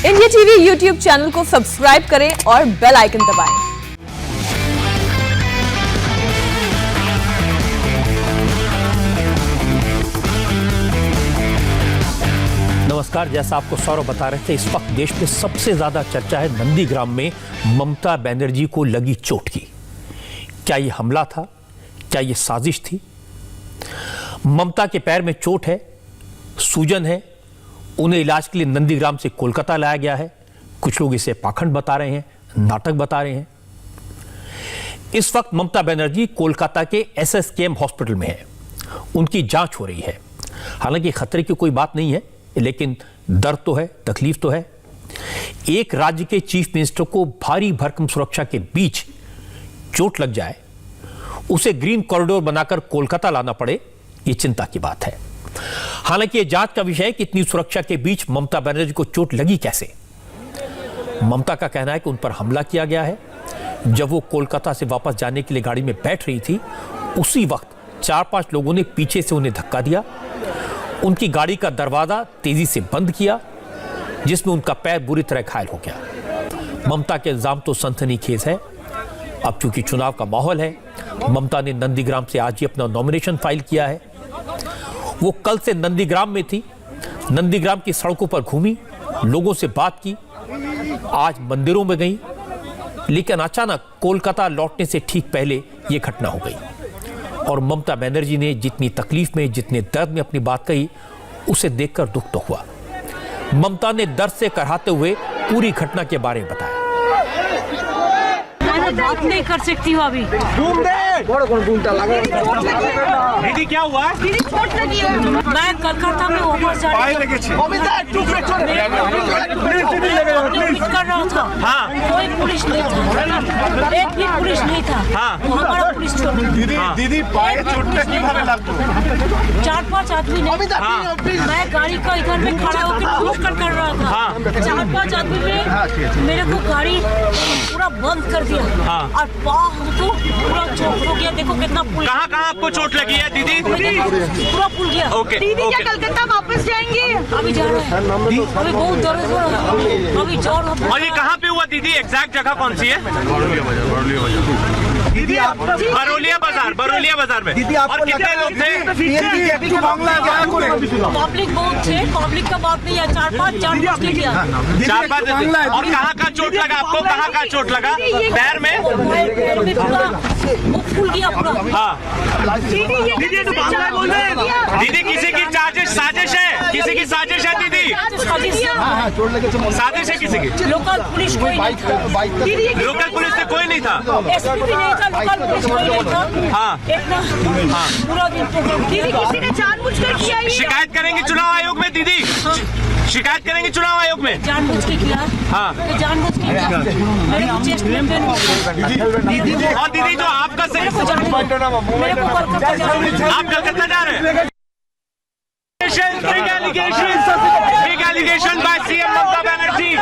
India TV YouTube channel को subscribe करें और बेल आइकन दबाएं। नमस्कार। जैसा आपको सौरभ बता रहे थे, इस वक्त देश में सबसे ज्यादा चर्चा है नंदीग्राम में ममता बनर्जी को लगी चोट की। क्या यह हमला था? क्या यह साजिश थी? ममता के पैर में चोट है, सूजन है, उन्हें इलाज के लिए नंदीग्राम से कोलकाता लाया गया है। कुछ लोग इसे पाखंड बता रहे हैं, नाटक बता रहे हैं। इस वक्त ममता बनर्जी कोलकाता के SSKM हॉस्पिटल में है, उनकी जांच हो रही है। हालांकि खतरे की कोई बात नहीं है, लेकिन दर्द तो है, तकलीफ तो है। एक राज्य के चीफ मिनिस्टर को भारी भरकम सुरक्षा के बीच चोट लग जाए, उसे ग्रीन कॉरिडोर बनाकर कोलकाता लाना पड़े, यह चिंता की बात है। हालांकि यह जांच का विषय है कि इतनी सुरक्षा के बीच ममता बनर्जी को चोट लगी कैसे। ममता का कहना है कि उन पर हमला किया गया है। जब वो कोलकाता से वापस जाने के लिए गाड़ी में बैठ रही थी, उसी वक्त 4-5 लोगों ने पीछे से उन्हें धक्का दिया, उनकी गाड़ी का दरवाजा तेजी से बंद किया, जिसमें उनका पैर बुरी तरह घायल हो गया। ममता के इल्जाम तो सनसनीखेज है। अब चूंकि चुनाव का माहौल है, ममता ने नंदीग्राम से आज ही अपना नॉमिनेशन फाइल किया है। वो कल से नंदीग्राम में थी, नंदीग्राम की सड़कों पर घूमी, लोगों से बात की, आज मंदिरों में गई, लेकिन अचानक कोलकाता लौटने से ठीक पहले यह घटना हो गई। और ममता बनर्जी ने जितनी तकलीफ में, जितने दर्द में अपनी बात कही, उसे देखकर दुख तो हुआ। ममता ने दर्द से कराहते हुए पूरी घटना के बारे में बताया। मैं बात नहीं कर सकती हूँ अभी। दीदी क्या हुआ? दीदी चोट लगी है। मैं कलकत्ता में वापस जा रही कर रहा था। हाँ। कोई पुलिस नहीं था, एक भी पुलिस नहीं था। हाँ। हमारा पुलिस छोड़ दीदी पाए चोट किभाবে লাগলো? 4-5 आदमी ने। मैं गाड़ी का इधर में खड़ा होकर पुश कर रहा था। 4-5 आदमी ने मेरे को गाड़ी पूरा बंद कर दिया। और पाँव तो पूरा चोट हो गया। देखो कितना पुल। कहाँ आपको चोट लगी है दीदी? पूरा पुल गया। ओके। दीदी क्या कलकत्ता वापस जाएंगे? अभी जा रहे हैं। अभी बहुत दर्द हो रहा है। अभी जोर। और ये कहाँ पे हुआ दीदी? एग्जैक्ट जगह कौन सी है? दीदी आप बरोलिया बाजार में। दीदी और कितने लोग थे? पब्लिक बहुत थे। पब्लिक का बात नहीं है। 4-5 किया। 4-5। और कहाँ का चोट लगा आपको? कहाँ का चोट लगा? पैर में? पैर में पूरा वो फूल गया पूरा। हाँ। दीदी तो बांग्ला बोल रहे हैं। दीदी किसी की साजिश है? किसी की साजिश है दीदी? साजिश है किसी की? लोकल पुलिस कोई नहीं था। लोकल पुलिस से कोई नहीं था? एसपी भी नहीं था, लोकल पुलिस कोई नहीं था। हाँ। इतना पूरा दिन दीदी किसी ने जानबूझकर किया ही। शिकायत करेंगे चुनाव आयोग में दीदी? शिकायत करेंगे चुनाव आयोग में? जानबूझ के किया। हाँ। तो जानबूझ के किया। मेरे को चेस्ट में पेन हो गया। और दीदी जो आपका मेरे को कलकत्ता जाना। आप कलकत्ता जा रहे हैं? Big allegation by CM Mamata Banerjee.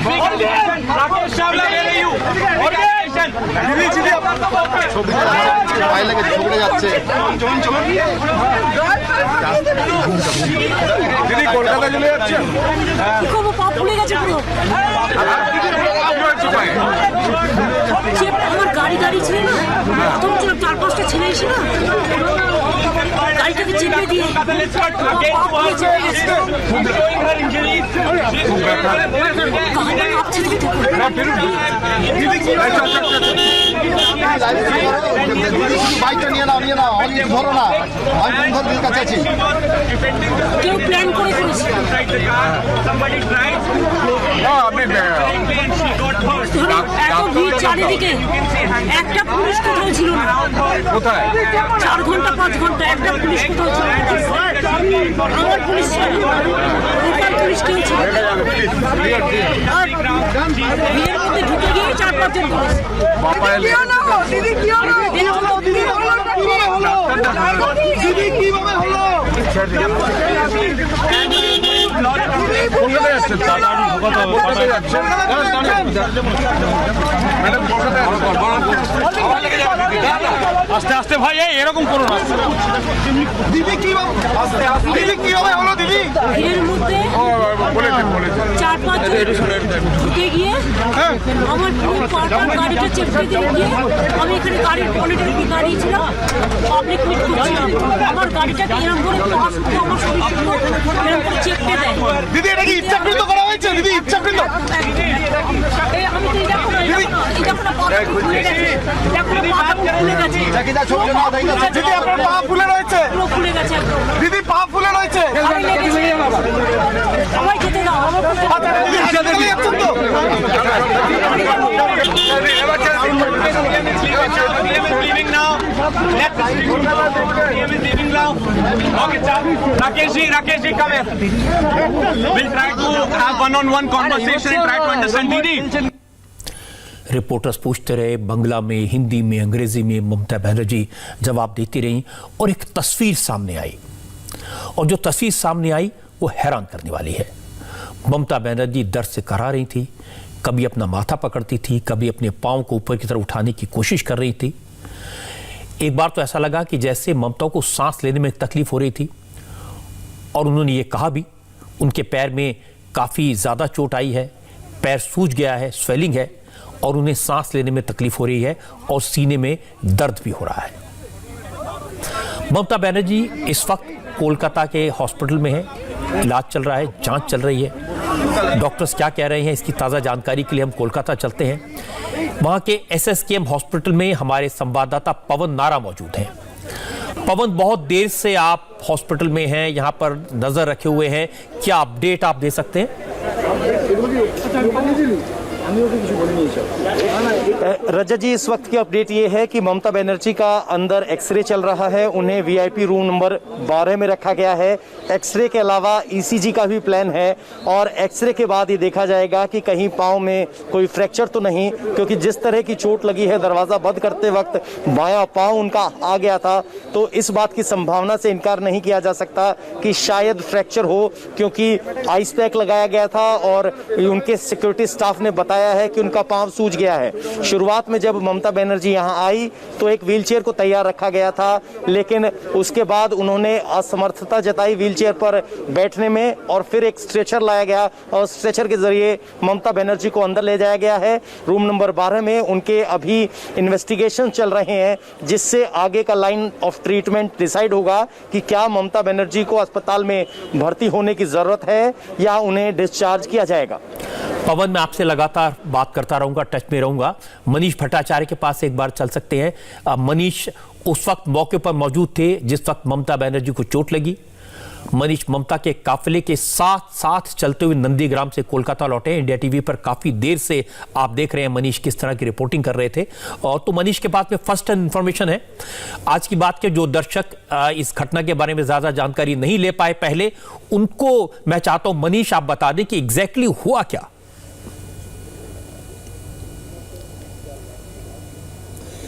Big allegation. Rakesh Chawla ले रही हूँ. Allegation. দিদি কলকাতা চলে যাচ্ছে। কি করবো? পা ফুলে গেছে পুরো। আমার গাড়ি ছিল না, তখন ছিল 4-5টা ছেলে এসে না গাড়িটাকে চেপে দিয়ে বাইকটা নিয়ে নাও ধরো না, কাছে আছি। কেউ প্ল্যান করে করেছে। এত ভিড় চারিদিকে, একটা পুলিশ কোথাও ছিল না। কোথায়? 4 ঘন্টা 5 ঘন্টা একটা পুলিশ কোথাও ছিল না। আমার পুলিশ ছিল, লোকাল পুলিশ কেউ ছিল। আর ভিড়ের মধ্যে ঢুকে গিয়ে 4-5 জন পুলিশ। দিদি কি হলো? কলকাতায় যাচ্ছেন? কলকাতায় যাচ্ছেন? ম্যাডাম কলকাতায় আস্তে আস্তে ভাই, এরকম করো না। দিদি কি দিদি কিভাবে হলো দিদি? এর মধ্যে 4-5 ঢুকে গিয়ে আমার পরপর গাড়িটা চেপে দিয়ে গিয়ে আমি এখানে গাড়ির বনেটের দিকে দাঁড়িয়েছিলাম, পাবলিক মিট করছিলাম। আমার গাড়িটাকে এরকম করে পাশ করে আমার শরীর শুধু এরকম করে চেপে দেয়। দিদি এটা কি ইচ্ছাকৃত করা হয়েছে? দিদি ইচ্ছাকৃত? আমি তো এটা করে খুলে গেছে, দিদি আপনার পা ফুলে রয়েছে? পুরো খুলে গেছে একদম। দিদি পা ফুলে রয়েছে? সবাই যেতে দাও, আমার আচ্ছা, দিদি হাসপাতালে যাচ্ছেন তো? leaving now. Leaving now. Okay, Rakesh ji, come here. We'll try to have one-on-one conversation and try to understand. Didi. Reporters पूछते रहे, बंगला में, हिंदी में, अंग्रेजी में ममता बनर्जी जवाब देती रहीं और एक तस्वीर सामने आई, और जो तस्वीर सामने आई वो हैरान करने वाली है। ममता बनर्जी दर्द से करा रही थी, कभी अपना माथा पकड़ती थी, कभी अपने पाँव को ऊपर की तरफ उठाने की कोशिश कर रही थी। एक बार तो ऐसा लगा कि जैसे ममता को सांस लेने में तकलीफ हो रही थी, और उन्होंने ये कहा भी उनके पैर में काफ़ी ज़्यादा चोट आई है, पैर सूज गया है, स्वेलिंग है, और उन्हें सांस लेने में तकलीफ हो रही है और सीने में दर्द भी हो रहा है। ममता बनर्जी इस वक्त कोलकाता के हॉस्पिटल में है, इलाज चल रहा है, जांच चल रही है। डॉक्टर्स क्या कह रहे हैं इसकी ताज़ा जानकारी के लिए हम कोलकाता चलते हैं। वहाँ के SSKM हॉस्पिटल में हमारे संवाददाता पवन नारा मौजूद हैं। पवन, बहुत देर से आप हॉस्पिटल में हैं, यहाँ पर नज़र रखे हुए हैं, क्या अपडेट आप दे सकते हैं? रजत जी, इस वक्त की अपडेट ये है कि ममता बनर्जी का अंदर एक्सरे चल रहा है, उन्हें VIP रूम नंबर 12 में रखा गया है। एक्सरे के अलावा ECG का भी प्लान है, और एक्सरे के बाद ये देखा जाएगा कि कहीं पाँव में कोई फ्रैक्चर तो नहीं, क्योंकि जिस तरह की चोट लगी है, दरवाज़ा बंद करते वक्त बायां पाँव उनका आ गया था, तो इस बात की संभावना से इनकार नहीं किया जा सकता कि शायद फ्रैक्चर हो, क्योंकि आइस पैक लगाया गया था और उनके सिक्योरिटी स्टाफ ने बताया है कि उनका पांव सूज गया है। शुरुआत में जब ममता बनर्जी यहां आई तो एक व्हीलचेयर को तैयार रखा गया था, लेकिन उसके बाद उन्होंने असमर्थता जताई व्हीलचेयर पर बैठने में, और फिर एक स्ट्रेचर लाया गया और स्ट्रेचर के जरिए ममता बनर्जी को अंदर ले जाया गया है। रूम नंबर 12 में उनके अभी इन्वेस्टिगेशन चल रहे हैं, जिससे आगे का लाइन ऑफ ट्रीटमेंट डिसाइड होगा कि क्या ममता बनर्जी को अस्पताल में भर्ती होने की जरूरत है या उन्हें डिस्चार्ज किया जाएगा। पवन, मैं आपसे लगातार बात करता रहूंगा, टच में रहूंगा। मनीष भट्टाचार्य के पास एक बार चल सकते हैं। मनीष उस वक्त मौके पर मौजूद थे जिस वक्त ममता बनर्जी को चोट लगी। मनीष, ममता के काफिले के साथ साथ चलते हुए नंदीग्राम से कोलकाता लौटे। इंडिया टीवी पर काफी देर से आप देख रहे हैं मनीष किस तरह की रिपोर्टिंग कर रहे थे, और तो मनीष के पास में फर्स्ट हैंड इंफॉर्मेशन है। आज की बात के जो दर्शक इस घटना के बारे में ज्यादा जानकारी नहीं ले पाए पहले, उनको मैं चाहता हूं मनीष आप बता दें कि एग्जैक्टली हुआ क्या।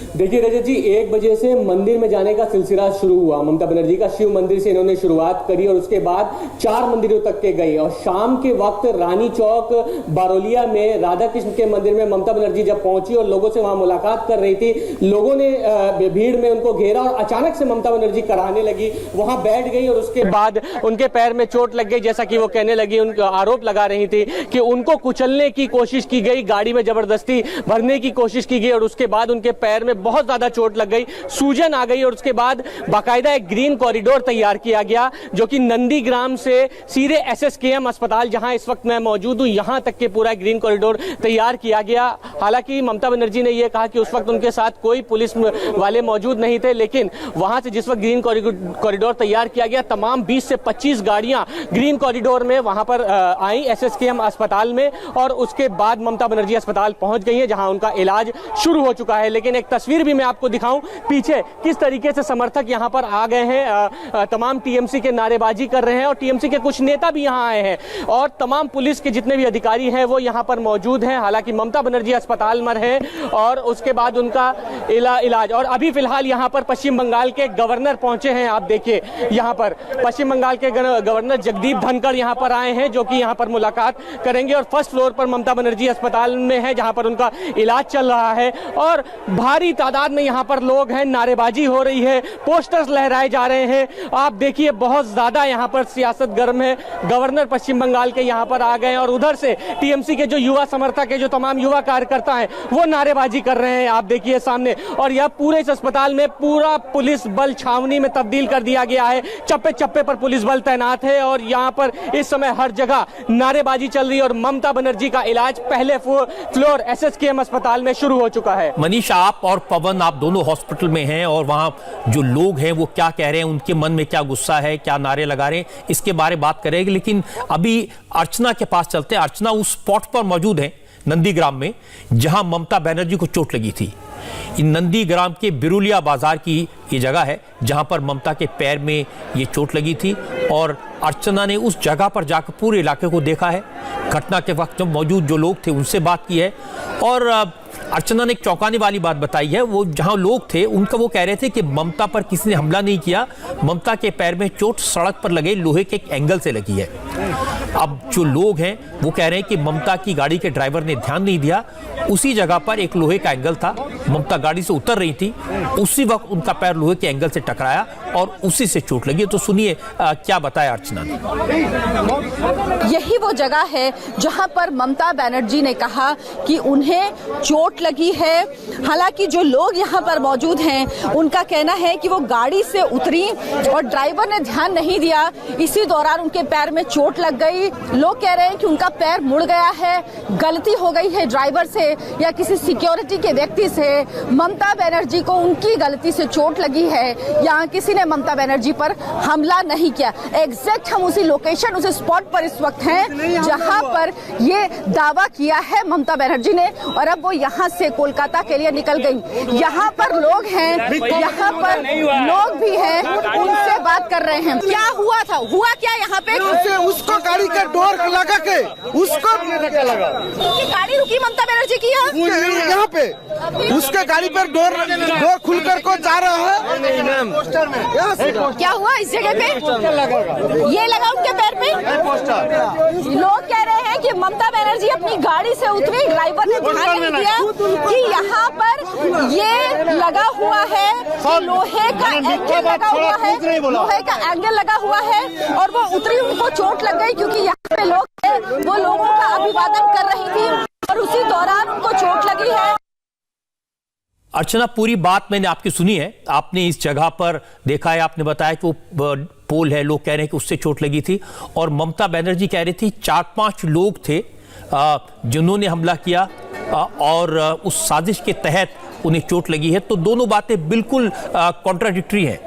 देखिए रजत जी, 1 बजे से मंदिर में जाने का सिलसिला शुरू हुआ। ममता बनर्जी का शिव मंदिर से इन्होंने शुरुआत करी और उसके बाद 4 मंदिरों तक के गई, और शाम के वक्त रानी चौक बारोलिया में राधा कृष्ण के मंदिर में ममता बनर्जी जब पहुंची और लोगों से वहां मुलाकात कर रही थी, लोगों ने भीड़ में उनको घेरा और अचानक से ममता बनर्जी कराने लगी, वहां बैठ गई, और उसके बाद उनके पैर में चोट लग गई। जैसा कि वो कहने लगी, उनको आरोप लगा रही थी कि उनको कुचलने की कोशिश की गई, गाड़ी में जबरदस्ती भरने की कोशिश की गई, और उसके बाद उनके पैर में बहुत ज्यादा चोट लग गई, सूजन आ गई, और उसके बाद बाकायदा एक ग्रीन कॉरिडोर तैयार किया गया, जो कि नंदीग्राम से सीधे SSKM अस्पताल, जहां इस वक्त मैं मौजूद हूं, यहां तक के पूरा ग्रीन कॉरिडोर तैयार किया गया। हालांकि ममता बनर्जी ने यह कहा कि उस वक्त उनके साथ कोई पुलिस वाले मौजूद नहीं थे, लेकिन वहां से जिस वक्त ग्रीन कॉरिडोर तैयार किया गया, तमाम 20 से 25 गाड़ियां ग्रीन कॉरिडोर में वहां पर आई SSKM अस्पताल में, और उसके बाद ममता बनर्जी अस्पताल पहुंच गई है, जहां उनका इलाज शुरू हो चुका है। लेकिन एक तस्वीर भी मैं आपको दिखाऊं पीछे किस तरीके से समर्थक यहां पर आ गए हैं, तमाम TMC के नारेबाजी कर रहे हैं, और TMC के कुछ नेता भी यहां आए हैं, और तमाम पुलिस के जितने भी अधिकारी हैं वो यहां पर मौजूद हैं। हालांकि ममता बनर्जी अस्पताल में है और उसके बाद उनका इलाज, और अभी फिलहाल यहां पर पश्चिम बंगाल के गवर्नर पहुंचे हैं। आप देखिए यहां पर पश्चिम बंगाल के गवर्नर जगदीप धनखड़ यहां पर आए हैं, जो कि यहां पर मुलाकात करेंगे, और फर्स्ट फ्लोर पर ममता बनर्जी अस्पताल में है जहां पर उनका इलाज चल रहा है, और भारी तादाद में यहाँ पर लोग हैं, नारेबाजी हो रही है, पोस्टर्स लहराए जा रहे हैं। आप देखिए बहुत ज्यादा यहाँ पर सियासत गर्म है। गवर्नर पश्चिम बंगाल के यहाँ पर आ गए और उधर से टीएमसी के जो युवा समर्थक है, जो तमाम युवा कार्यकर्ता हैं, वो नारेबाजी कर रहे हैं। आप देखिए सामने, और यह पूरे इस अस्पताल में पूरा पुलिस बल छावनी में तब्दील कर दिया गया है। चप्पे चप्पे पर पुलिस बल तैनात है और यहाँ पर इस समय हर जगह नारेबाजी चल रही है और ममता बनर्जी का इलाज पहले फ्लोर एसएसकेएम अस्पताल में शुरू हो चुका है। मनीष, आप और पवन, आप दोनों हॉस्पिटल में हैं और वहां जो लोग हैं वो क्या कह रहे हैं, उनके मन में क्या गुस्सा है, क्या नारे लगा रहे हैं, इसके बारे में बात करेंगे। लेकिन अभी अर्चना के पास चलते हैं। अर्चना उस स्पॉट पर मौजूद है नंदीग्राम में जहां ममता बनर्जी को चोट लगी थी। नंदीग्राम के बिरुलिया बाजार की ये जगह है जहां पर ममता के पैर में ये चोट लगी थी और अर्चना ने उस जगह पर जाकर पूरे इलाके को देखा है। घटना के वक्त मौजूद जो लोग थे उनसे बात की है और अर्चना ने एक चौंकाने वाली बात बताई है। वो जहां लोग थे उनका वो कह रहे थे कि ममता पर किसी ने हमला नहीं किया, ममता के पैर में चोट सड़क पर लगे लोहे के एक एंगल से लगी है। अब जो लोग हैं वो कह रहे हैं कि ममता की गाड़ी के ड्राइवर ने ध्यान नहीं दिया, उसी जगह पर एक लोहे का एंगल था, ममता गाड़ी से उतर रही थी, उसी वक्त उनका पैर लोहे के एंगल से टकराया और उसी से चोट लगी। तो सुनिए क्या बताया अर्चना ने। यही वो जगह है जहां पर ममता बनर्जी ने कहा कि उन्हें चोट लगी है। हालांकि जो लोग यहां पर मौजूद हैं उनका कहना है कि वो गाड़ी से उतरी और ड्राइवर ने ध्यान नहीं दिया, इसी दौरान उनके पैर में चोट लग गई। लोग कह रहे हैं कि उनका पैर मुड़ गया है, गलती हो गई है ड्राइवर से या किसी सिक्योरिटी के व्यक्ति से। ममता बनर्जी को उनकी गलती से चोट लगी है, यहाँ किसी ने ममता बनर्जी पर हमला नहीं किया। एग्जैक्ट हम उसी लोकेशन, उसी स्पॉट पर इस वक्त हैं जहां पर ये दावा किया है ममता बनर्जी ने और अब वो यहाँ से कोलकाता के लिए निकल गई। यहाँ पर लोग हैं, यहाँ पर लोग भी हैं, उनसे बात कर रहे हैं। क्या हुआ था, हुआ क्या यहाँ पे? उसको गाड़ी का डोर लगा के उसको लगा, गाड़ी रुकी ममता बनर्जी की यहाँ पे उसके गाड़ी पर डोर खुल कर को जा रहा है। क्या हुआ इस जगह पे? ये लगा उनके पैर पे। लोग कह रहे हैं कि ममता बनर्जी अपनी गाड़ी से उतरी, ड्राइवर ने ध्यान नहीं दिया कि यहाँ पर ये लगा हुआ है, लोहे का एंगल लगा हुआ है, लोहे का एंगल लगा हुआ है और वो उतरी, उनको चोट लग गई क्योंकि यहाँ पे लोग हैं, वो लोगों का अभिवादन कर रही थी और उसी दौरान उनको चोट लगी है। अर्चना, पूरी बात मैंने आपकी सुनी है, आपने इस जगह पर देखा है, आपने बताया कि वो पोल है, लोग कह रहे हैं कि उससे चोट लगी थी और ममता बनर्जी कह रही थी 4-5 लोग थे जिन्होंने हमला किया और उस साजिश के तहत उन्हें चोट लगी है। तो दोनों बातें बिल्कुल कॉन्ट्राडिक्टरी हैं।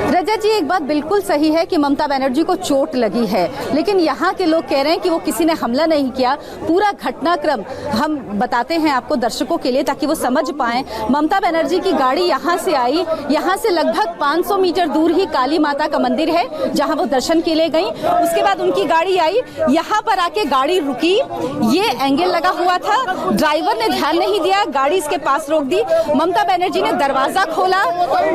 रजत जी, एक बात बिल्कुल सही है कि ममता बनर्जी को चोट लगी है, लेकिन यहाँ के लोग कह रहे हैं कि वो किसी ने हमला नहीं किया। पूरा घटनाक्रम हम बताते हैं आपको दर्शकों के लिए ताकि वो समझ पाएं। ममता बनर्जी की गाड़ी यहाँ से आई, यहाँ से लगभग 500 मीटर दूर ही काली माता का मंदिर है जहाँ वो दर्शन के लिए गई। उसके बाद उनकी गाड़ी आई, यहाँ पर आके गाड़ी रुकी, ये एंगल लगा हुआ था, ड्राइवर ने ध्यान नहीं दिया, गाड़ी इसके पास रोक दी। ममता बनर्जी ने दरवाजा खोला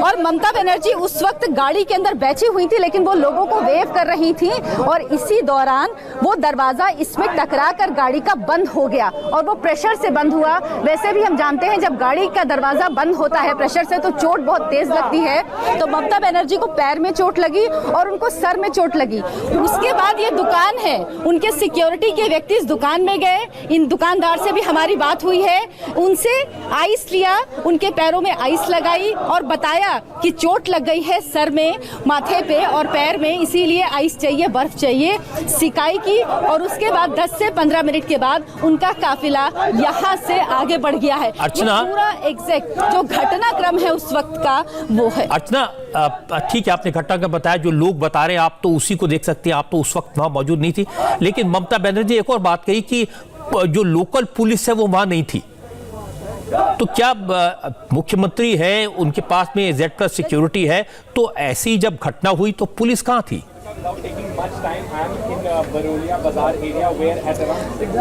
और ममता बनर्जी उस वक्त गाड़ी के अंदर बैठी हुई थी लेकिन वो लोगों को वेव कर रही थी और इसी दौरान वो दरवाजा इसमें टकरा कर गाड़ी का बंद हो गया और वो प्रेशर से बंद हुआ। वैसे भी हम जानते हैं जब गाड़ी का दरवाजा बंद होता है प्रेशर से तो चोट बहुत तेज लगती है। तो ममता बनर्जी को पैर में चोट लगी और उनको सर में चोट लगी। उसके बाद ये दुकान है, उनके सिक्योरिटी के व्यक्ति इस दुकान में गए, इन दुकानदार से भी हमारी बात हुई है, उनसे आइस लिया, उनके पैरों में आइस लगाई और बताया कि चोट लग गई है सर में, माथे पे और पैर में, इसीलिए आइस चाहिए, बर्फ चाहिए, सिकाई की और उसके बाद 10 से 15 मिनट के बाद उनका काफिला यहाँ से आगे बढ़ गया है। अर्चना, पूरा एग्जैक्ट जो घटनाक्रम है उस वक्त का वो है। अर्चना, ठीक है, आपने घटनाक्रम बताया, जो लोग बता रहे हैं आप तो उसी को देख सकते हैं, आप तो उस वक्त वहां मौजूद नहीं थी। लेकिन ममता बनर्जी एक और बात कही कि जो लोकल पुलिस है वो वहां नहीं थी। तो क्या मुख्यमंत्री है, उनके पास में Z+ सिक्योरिटी है, तो ऐसी जब घटना हुई तो पुलिस कहाँ थी?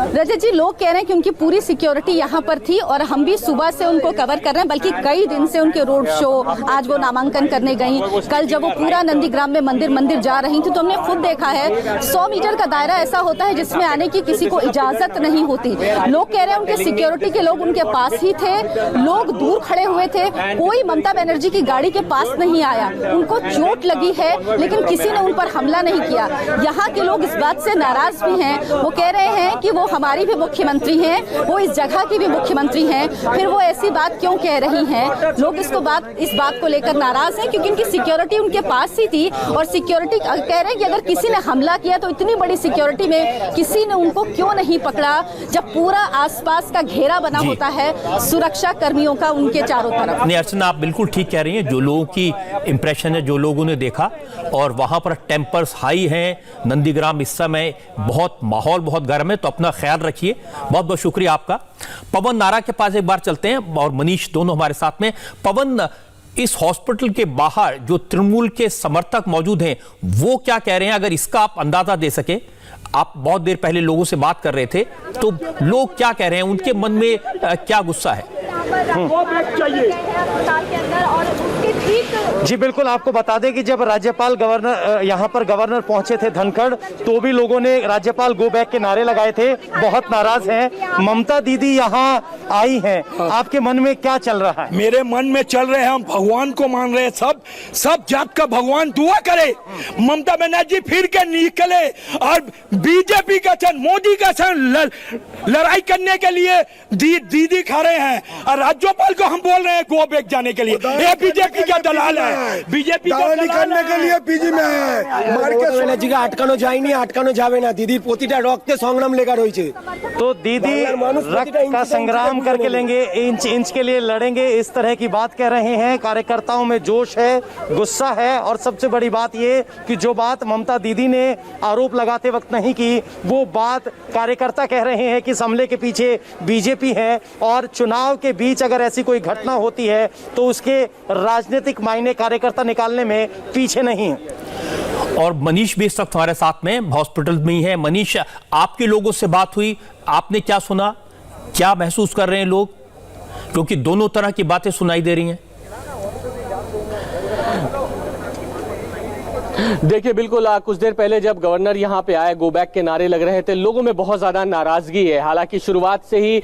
रजत जी, लोग कह रहे हैं कि उनकी पूरी सिक्योरिटी यहाँ पर थी और हम भी सुबह से उनको कवर कर रहे हैं, बल्कि कई दिन से उनके रोड शो, आज वो नामांकन करने गई, कल जब वो पूरा नंदीग्राम में मंदिर जा रही थी तो हमने खुद देखा है 100 मीटर का दायरा ऐसा होता है जिसमें आने की किसी को इजाजत नहीं होती। लोग कह रहे हैं उनके सिक्योरिटी के लोग उनके पास ही थे, लोग दूर खड़े हुए थे, कोई ममता बनर्जी की गाड़ी के पास नहीं आया। उनको चोट लगी है लेकिन किसी ने उन पर हमला नहीं किया। यहाँ के लोग इस बात से नाराज भी हैं, वो कह रहे हैं कि वो हमारी भी मुख्यमंत्री हैं, वो इस जगह की भी मुख्यमंत्री हैं, फिर वो ऐसी बात क्यों कह रही हैं। लोग इस बात को लेकर नाराज हैं क्योंकि इनकी सिक्योरिटी उनके पास ही थी और सिक्योरिटी कह रहे हैं कि अगर किसी ने हमला किया तो इतनी बड़ी सिक्योरिटी में किसी ने उनको क्यों नहीं पकड़ा, जब पूरा आसपास का घेरा बना होता है सुरक्षा कर्मियों का उनके चारों तरफ। नहीं अर्चना, आप बिल्कुल ठीक कह रही हैं। जो लोगों की इंप्रेशन है, जो लोगों ने देखा, और वहां पर टेम्पर्स हाई हैं। नंदीग्राम इस समय माहौल बहुत गर्म है, तो अपना ख्याल रखिए। बहुत बहुत शुक्रिया आपका। पवन नारा के पास एक बार चलते हैं और मनीष दोनों हमारे साथ में। पवन, इस हॉस्पिटल के बाहर जो तृणमूल के समर्थक मौजूद हैं वो क्या कह रहे हैं, अगर इसका आप अंदाजा दे सके। आप बहुत देर पहले लोगों से बात कर रहे थे, तो लोग क्या कह रहे हैं, उनके मन में क्या गुस्सा है? जी बिल्कुल, आपको बता दें कि जब राज्यपाल यहाँ पर गवर्नर पहुंचे थे धनखड़, तो भी लोगों ने राज्यपाल गो बैक के नारे लगाए थे, बहुत नाराज हैं। ममता दीदी यहाँ आई हैं, आपके मन में क्या चल रहा है? मेरे मन में चल रहे हैं, हम भगवान को मान रहे हैं, सब जात का भगवान दुआ करे ममता बनर्जी फिर के निकले और बीजेपी का संग, मोदी का संग लड़ाई करने के लिए दीदी खड़े हैं और राज्यपाल को हम बोल रहे हैं गो बैक जाने के लिए। ये बीजेपी का दलाल है, बीजेपी का करने के लिए पीजी में है। मार के बनर्जी का আটকানো যায়নি, আটকানো যাবে না। দিদির প্রতিটা রক্তে সংগ্রাম লেখা রয়েছে। तो दीदी रक्त का संग्राम करके लेंगे, इंच इंच के लिए लड़ेंगे, इस तरह की बात कह रहे हैं। कार्यकर्ताओं में जोश है, गुस्सा है, और सबसे बड़ी बात ये कि जो बात ममता दीदी ने आरोप लगाते वक्त नहीं की, वो बात कार्यकर्ता कह रहे हैं कि इस हमले के पीछे बीजेपी है, और चुनाव के बीच अगर ऐसी कोई घटना होती है तो उसके राजनीतिक मायने कार्यकर्ता निकालने में पीछे नहीं है। और मनीष भी इस वक्त हमारे साथ में हॉस्पिटल में ही है। मनीष, आपके लोगों से बात हुई, आपने क्या सुना, क्या महसूस कर रहे हैं लोग, क्योंकि दोनों तरह की बातें सुनाई दे रही हैं? देखिए बिल्कुल, कुछ देर पहले जब गवर्नर यहाँ पे आए, गो बैक के नारे लग रहे थे, लोगों में बहुत ज्यादा नाराजगी है। हालांकि शुरुआत से ही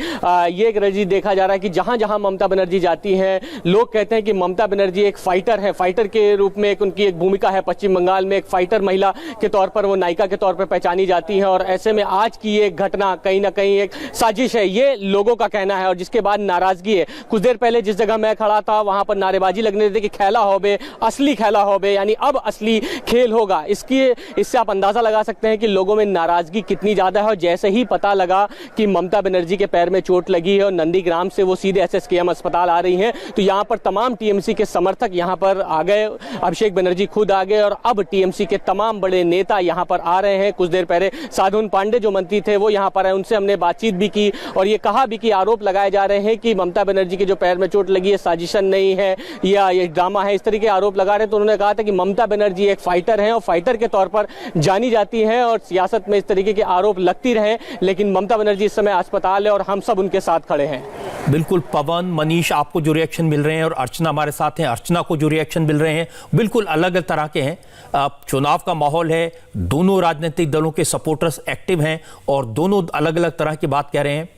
ये एक रजी देखा जा रहा है कि जहां जहां ममता बनर्जी जाती हैं, लोग कहते हैं कि ममता बनर्जी एक फाइटर है, फाइटर के रूप में उनकी एक भूमिका है। पश्चिम बंगाल में एक फाइटर महिला के तौर पर, वो नायिका के तौर पर पहचानी जाती है, और ऐसे में आज की एक घटना कहीं ना कहीं एक साजिश है, ये लोगों का कहना है, और जिसके बाद नाराजगी है। कुछ देर पहले जिस जगह मैं खड़ा था वहां पर नारेबाजी लगने थे कि खेला होबे, असली खेला होबे, यानी अब असली खेल होगा। इससे आप अंदाजा लगा सकते हैं कि लोगों में नाराजगी कितनी ज्यादा है। और जैसे ही पता लगा कि ममता बनर्जी के पैर में चोट लगी है और नंदीग्राम से वो सीधे SSKM अस्पताल आ रही हैं, तो यहाँ पर तमाम TMC के समर्थक यहाँ पर आ गए। अभिषेक बनर्जी खुद आ गए और अब TMC के तमाम बड़े नेता यहाँ पर आ रहे हैं। कुछ देर पहले साधुन पांडे जो मंत्री थे वो यहाँ पर आए, उनसे हमने बातचीत भी की और ये कहा भी कि आरोप लगाए जा रहे हैं कि ममता बनर्जी के जो पैर में चोट लगी है साजिशन नहीं है या ये ड्रामा है, इस तरीके आरोप लगा रहे हैं। तो उन्होंने कहा था कि ममता बनर्जी एक फाइटर है और फाइटर के तौर पर जानी जाती हैं और सियासत में इस तरीके के आरोप लगती रहे, लेकिन ममता बनर्जी इस समय अस्पताल है और हम सब उनके साथ खड़े हैं। बिल्कुल पवन, मनीष, आपको जो रिएक्शन मिल रहे हैं, और अर्चना हमारे साथ हैं, अर्चना को जो रिएक्शन मिल रहे हैं बिल्कुल अलग अलग तरह के हैं। चुनाव का माहौल है, दोनों राजनीतिक दलों के सपोर्टर्स एक्टिव हैं और दोनों अलग अलग तरह की बात कह रहे हैं।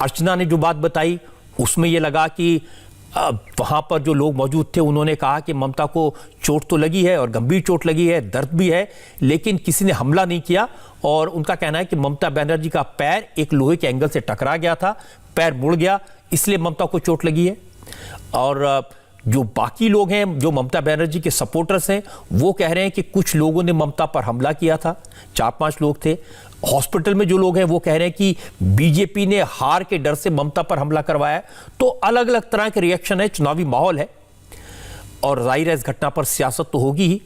अर्चना ने जो बात बताई उसमें यह लगा कि वहां पर जो लोग मौजूद थे उन्होंने कहा कि ममता को चोट तो लगी है और गंभीर चोट लगी है, दर्द भी है, लेकिन किसी ने हमला नहीं किया। और उनका कहना है कि ममता बनर्जी का पैर एक लोहे के एंगल से टकरा गया था, पैर मुड़ गया, इसलिए ममता को चोट लगी है। और जो बाकी लोग हैं, जो ममता बनर्जी के सपोर्टर्स हैं, वो कह रहे हैं कि कुछ लोगों ने ममता पर हमला किया था, 4-5 लोग थे। हॉस्पिटल में जो लोग हैं वो कह रहे हैं कि बीजेपी ने हार के डर से ममता पर हमला करवाया। तो अलग अलग तरह के रिएक्शन है, चुनावी माहौल है और जाहिर है इस घटना पर सियासत तो होगी ही।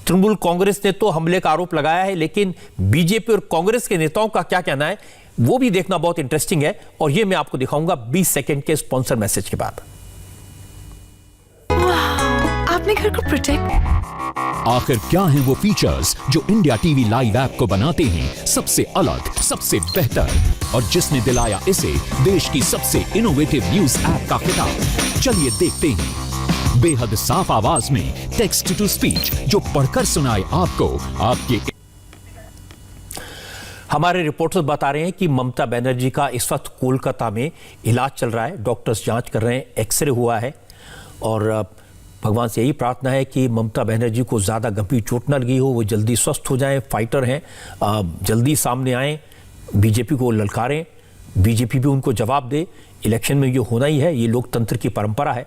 तृणमूल कांग्रेस ने तो हमले का आरोप लगाया है, लेकिन बीजेपी और कांग्रेस के नेताओं का क्या कहना है वो भी देखना बहुत इंटरेस्टिंग है, और ये मैं आपको दिखाऊंगा 20 सेकेंड के स्पॉन्सर मैसेज के बाद। आपने घर को प्रोटेक्ट आखिर क्या हैं वो फीचर्स जो इंडिया टीवी लाइव ऐप को बनाते हैं सबसे अलग, सबसे बेहतर, और जिसने दिलाया इसे देश की सबसे इनोवेटिव न्यूज ऐप का खिताब। चलिए देखते हैं बेहद साफ आवाज में टेक्स्ट टू स्पीच जो पढ़कर सुनाए आपको आपके। हमारे रिपोर्टर्स बता रहे हैं कि ममता बनर्जी का इस वक्त कोलकाता में इलाज चल रहा है, डॉक्टर्स जांच कर रहे हैं, एक्सरे हुआ है और भगवान से यही प्रार्थना है कि ममता बनर्जी को ज़्यादा गंभीर चोट न लगी हो, वो जल्दी स्वस्थ हो जाएं, फाइटर हैं, जल्दी सामने आएं, बीजेपी को ललकारें, बीजेपी भी उनको जवाब दे। इलेक्शन में ये होना ही है, ये लोकतंत्र की परंपरा है।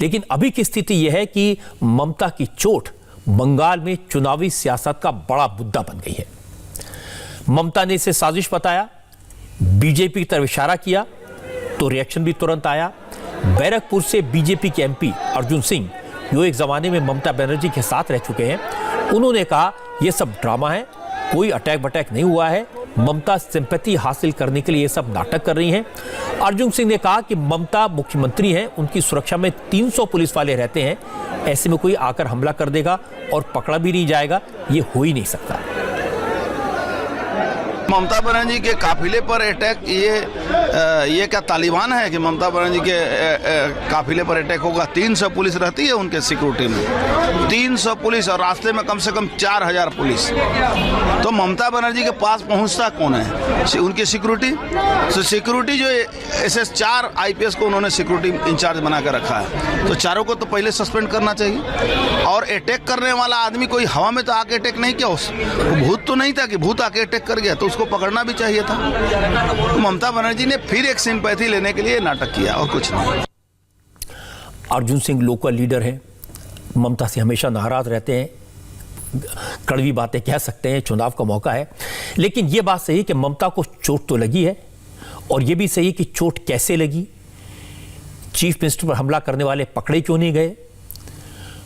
लेकिन अभी की स्थिति यह है कि ममता की चोट बंगाल में चुनावी सियासत का बड़ा मुद्दा बन गई है। ममता ने इसे साजिश बताया, बीजेपी की तरफ इशारा किया तो रिएक्शन भी तुरंत आया। बैरकपुर से बीजेपी के एमपी अर्जुन सिंह, जो एक जमाने में ममता बनर्जी के साथ रह चुके हैं, उन्होंने कहा यह सब ड्रामा है, कोई अटैक बटैक नहीं हुआ है, ममता सिंपैथी हासिल करने के लिए ये सब नाटक कर रही हैं। अर्जुन सिंह ने कहा कि ममता मुख्यमंत्री हैं, उनकी सुरक्षा में 300 पुलिस वाले रहते हैं, ऐसे में कोई आकर हमला कर देगा और पकड़ा भी नहीं जाएगा, ये हो ही नहीं सकता। ममता बनर्जी के काफिले पर अटैक, ये क्या तालिबान है कि ममता बनर्जी के काफिले पर अटैक होगा? 300 पुलिस रहती है उनके सिक्योरिटी में, 300 पुलिस, और रास्ते में कम से कम 4000 पुलिस। तो ममता बनर्जी के पास पहुंचता कौन है? उनकी सिक्योरिटी। तो सिक्योरिटी जो SS 4 IPS को उन्होंने सिक्योरिटी इंचार्ज बना कर रखा है, तो चारों को तो पहले सस्पेंड करना चाहिए। और अटैक करने वाला आदमी कोई हवा में तो आके अटैक नहीं किया, भूत तो नहीं था कि भूत आके अटैक कर गया, तो उसको पकड़ना भी चाहिए था। तो ममता बनर्जी ने फिर एक सिंपैथी लेने के लिए नाटक किया और कुछ नहीं। अर्जुन सिंह लोकल लीडर हैं, ममता से हमेशा नाराज रहते हैं, कड़वी बातें कह सकते हैं, चुनाव का मौका है। लेकिन यह बात सही कि ममता को चोट तो लगी है, और यह भी सही कि चोट कैसे लगी, चीफ मिनिस्टर पर हमला करने वाले पकड़े क्यों नहीं गए,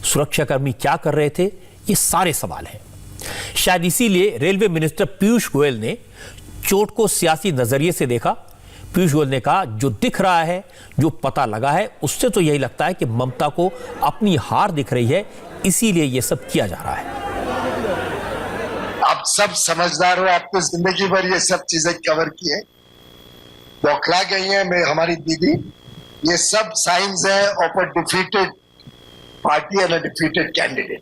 सुरक्षाकर्मी क्या कर रहे थे, ये सारे सवाल हैं। शायद इसीलिए रेलवे मिनिस्टर पीयूष गोयल ने चोट को सियासी नजरिए से देखा। पीयूष गोयल ने कहा जो दिख रहा है, जो पता लगा है, उससे तो यही लगता है कि ममता को अपनी हार दिख रही है, इसीलिए यह सब किया जा रहा है। आप सब समझदार हो, आपको जिंदगी भर ये सब चीजें कवर की है, बौखला गई है मैं हमारी दीदी। ये सब साइंस है of a defeated party and a defeated candidate.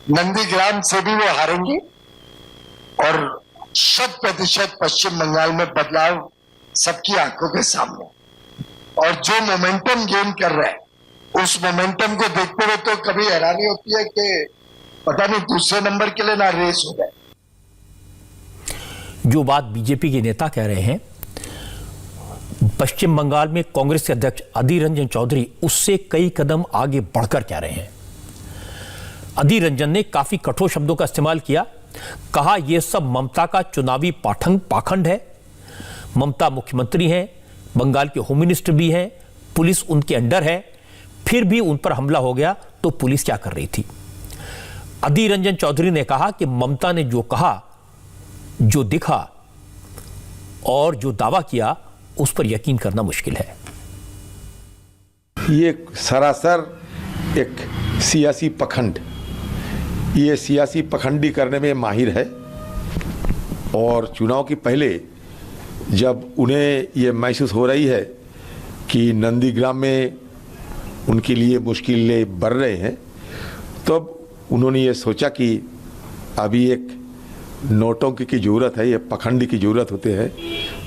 Nandigram से भी वो हारेंगी और 100% पश्चिम बंगाल में बदलाव सबकी आंखों के सामने। और जो मोमेंटम गेन कर रहा है, उस मोमेंटम को देखते हुए तो कभी हैरानी होती है कि पता नहीं दूसरे नंबर के लिए ना रेस हो जाए। जो बात बीजेपी के नेता कह रहे हैं, पश्चिम बंगाल में कांग्रेस के अध्यक्ष अधीर रंजन चौधरी उससे कई कदम आगे बढ़कर कह रहे हैं। अधीर रंजन ने काफी कठोर शब्दों का इस्तेमाल किया, कहा यह सब ममता का चुनावी पाखंड है। ममता मुख्यमंत्री हैं, बंगाल के होम मिनिस्टर भी हैं, पुलिस उनके अंडर है, फिर भी उन पर हमला हो गया तो पुलिस क्या कर रही थी? अधीर रंजन चौधरी ने कहा कि ममता ने जो कहा, जो दिखा और जो दावा किया, उस पर यकीन करना मुश्किल है। ये सरासर एक सियासी पखंड, ये सियासी पखंडी करने में माहिर है। और चुनाव के पहले जब उन्हें ये महसूस हो रही है कि नंदीग्राम में उनके लिए मुश्किलें बढ़ रहे हैं, तो उन्होंने ये सोचा कि अभी एक नोटों की ज़रूरत है, ये पखंडी की ज़रूरत होते हैं,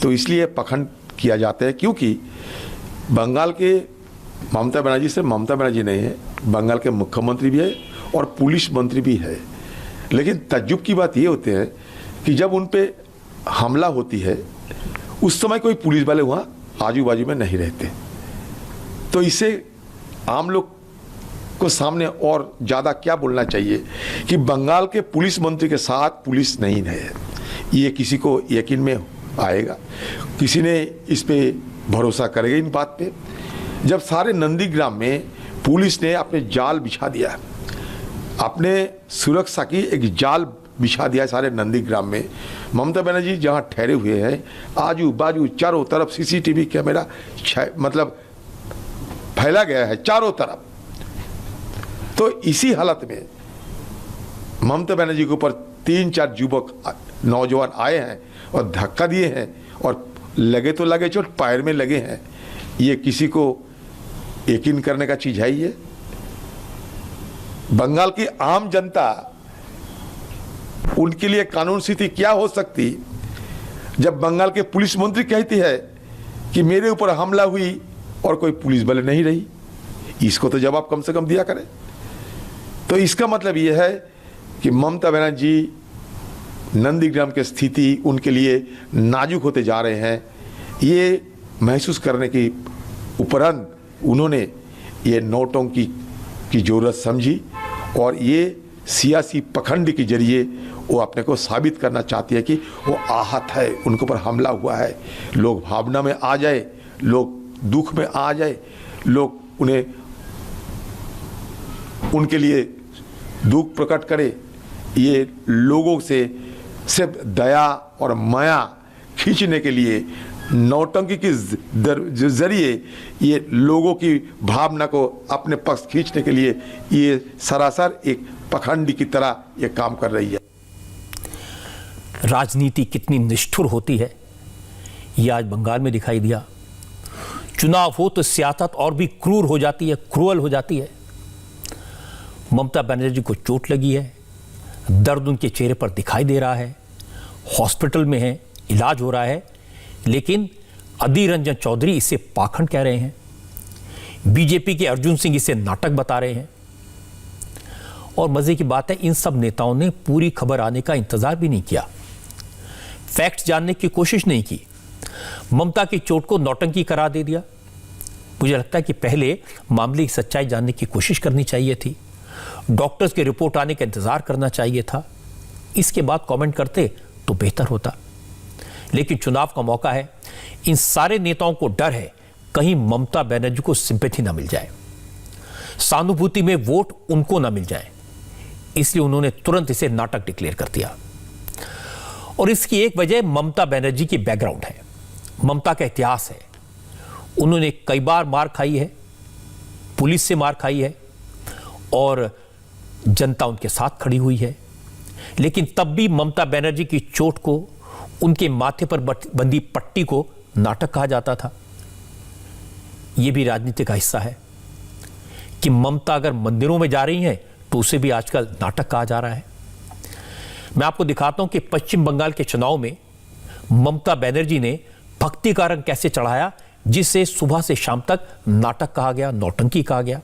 तो इसलिए पखंड किया जाता है। क्योंकि बंगाल के ममता बनर्जी से ममता बनर्जी नहीं है, बंगाल के मुख्यमंत्री भी है और पुलिस मंत्री भी है। लेकिन तज्जुब की बात ये होती है कि जब उन पे हमला होती है, उस समय कोई पुलिस वाले वहाँ आजू बाजू में नहीं रहते। तो इससे आम लोग को सामने और ज़्यादा क्या बोलना चाहिए कि बंगाल के पुलिस मंत्री के साथ पुलिस नहीं है, ये किसी को यकीन में आएगा, किसी ने इस पे भरोसा करेगा इन बात पे। जब सारे नंदीग्राम में पुलिस ने अपने जाल बिछा दिया, अपने सुरक्षा की एक जाल बिछा दिया सारे नंदीग्राम में, ममता बनर्जी जहाँ ठहरे हुए हैं, आजू बाजू चारों तरफ CCTV कैमरा मतलब फैला गया है चारों तरफ। तो इसी हालत में ममता बनर्जी के ऊपर 3-4 युवक नौजवान आए हैं और धक्का दिए हैं और लगे तो लगे चोट, पैर में लगे हैं। ये किसी को यकीन करने का चीज है। ये बंगाल की आम जनता, उनके लिए कानून स्थिति क्या हो सकती जब बंगाल के पुलिस मंत्री कहती है कि मेरे ऊपर हमला हुई और कोई पुलिस बल नहीं रही। इसको तो जवाब कम से कम दिया करें। तो इसका मतलब यह है कि ममता बनर्जी नंदीग्राम की स्थिति उनके लिए नाजुक होते जा रहे हैं। ये महसूस करने के उपरांत उन्होंने ये नौटंकी की जरूरत समझी और ये सियासी पखंड के जरिए वो अपने को साबित करना चाहती है कि वो आहत है, उनके ऊपर हमला हुआ है। लोग भावना में आ जाए, लोग दुख में आ जाए, लोग उन्हें उनके लिए दुख प्रकट करे। ये लोगों से सिर्फ दया और माया खींचने के लिए, नौटंकी के जरिए ये लोगों की भावना को अपने पक्ष खींचने के लिए ये सरासर एक पखंडी की तरह ये काम कर रही है। राजनीति कितनी निष्ठुर होती है ये आज बंगाल में दिखाई दिया। चुनाव हो तो सियासत और भी क्रूर हो जाती है, क्रूअल हो जाती है। ममता बनर्जी को चोट लगी है, दर्द उनके चेहरे पर दिखाई दे रहा है, हॉस्पिटल में है, इलाज हो रहा है, लेकिन अधीर रंजन चौधरी इसे पाखंड कह रहे हैं। बीजेपी के अर्जुन सिंह इसे नाटक बता रहे हैं। और मजे की बात है, इन सब नेताओं ने पूरी खबर आने का इंतजार भी नहीं किया, फैक्ट्स जानने की कोशिश नहीं की, ममता की चोट को नौटंकी करार दे दिया। मुझे लगता है कि पहले मामले की सच्चाई जानने की कोशिश करनी चाहिए थी, डॉक्टर्स की रिपोर्ट आने का इंतजार करना चाहिए था, इसके बाद कमेंट करते तो बेहतर होता। लेकिन चुनाव का मौका है, इन सारे नेताओं को डर है कहीं ममता बनर्जी को सिंपैथी ना मिल जाए, सहानुभूति में वोट उनको ना मिल जाए, इसलिए उन्होंने तुरंत इसे नाटक डिक्लेयर कर दिया। और इसकी एक वजह ममता बनर्जी की बैकग्राउंड है, ममता का इतिहास है। उन्होंने कई बार मार खाई है, पुलिस से मार खाई है और जनता उनके साथ खड़ी हुई है। लेकिन तब भी ममता बनर्जी की चोट को, उनके माथे पर बंधी पट्टी को नाटक कहा जाता था। यह भी राजनीति का हिस्सा है कि ममता अगर मंदिरों में जा रही हैं तो उसे भी आजकल नाटक कहा जा रहा है। मैं आपको दिखाता हूं कि पश्चिम बंगाल के चुनाव में ममता बनर्जी ने भक्ति का रंग कैसे चढ़ाया, जिसे सुबह से शाम तक नाटक कहा गया, नौटंकी कहा गया।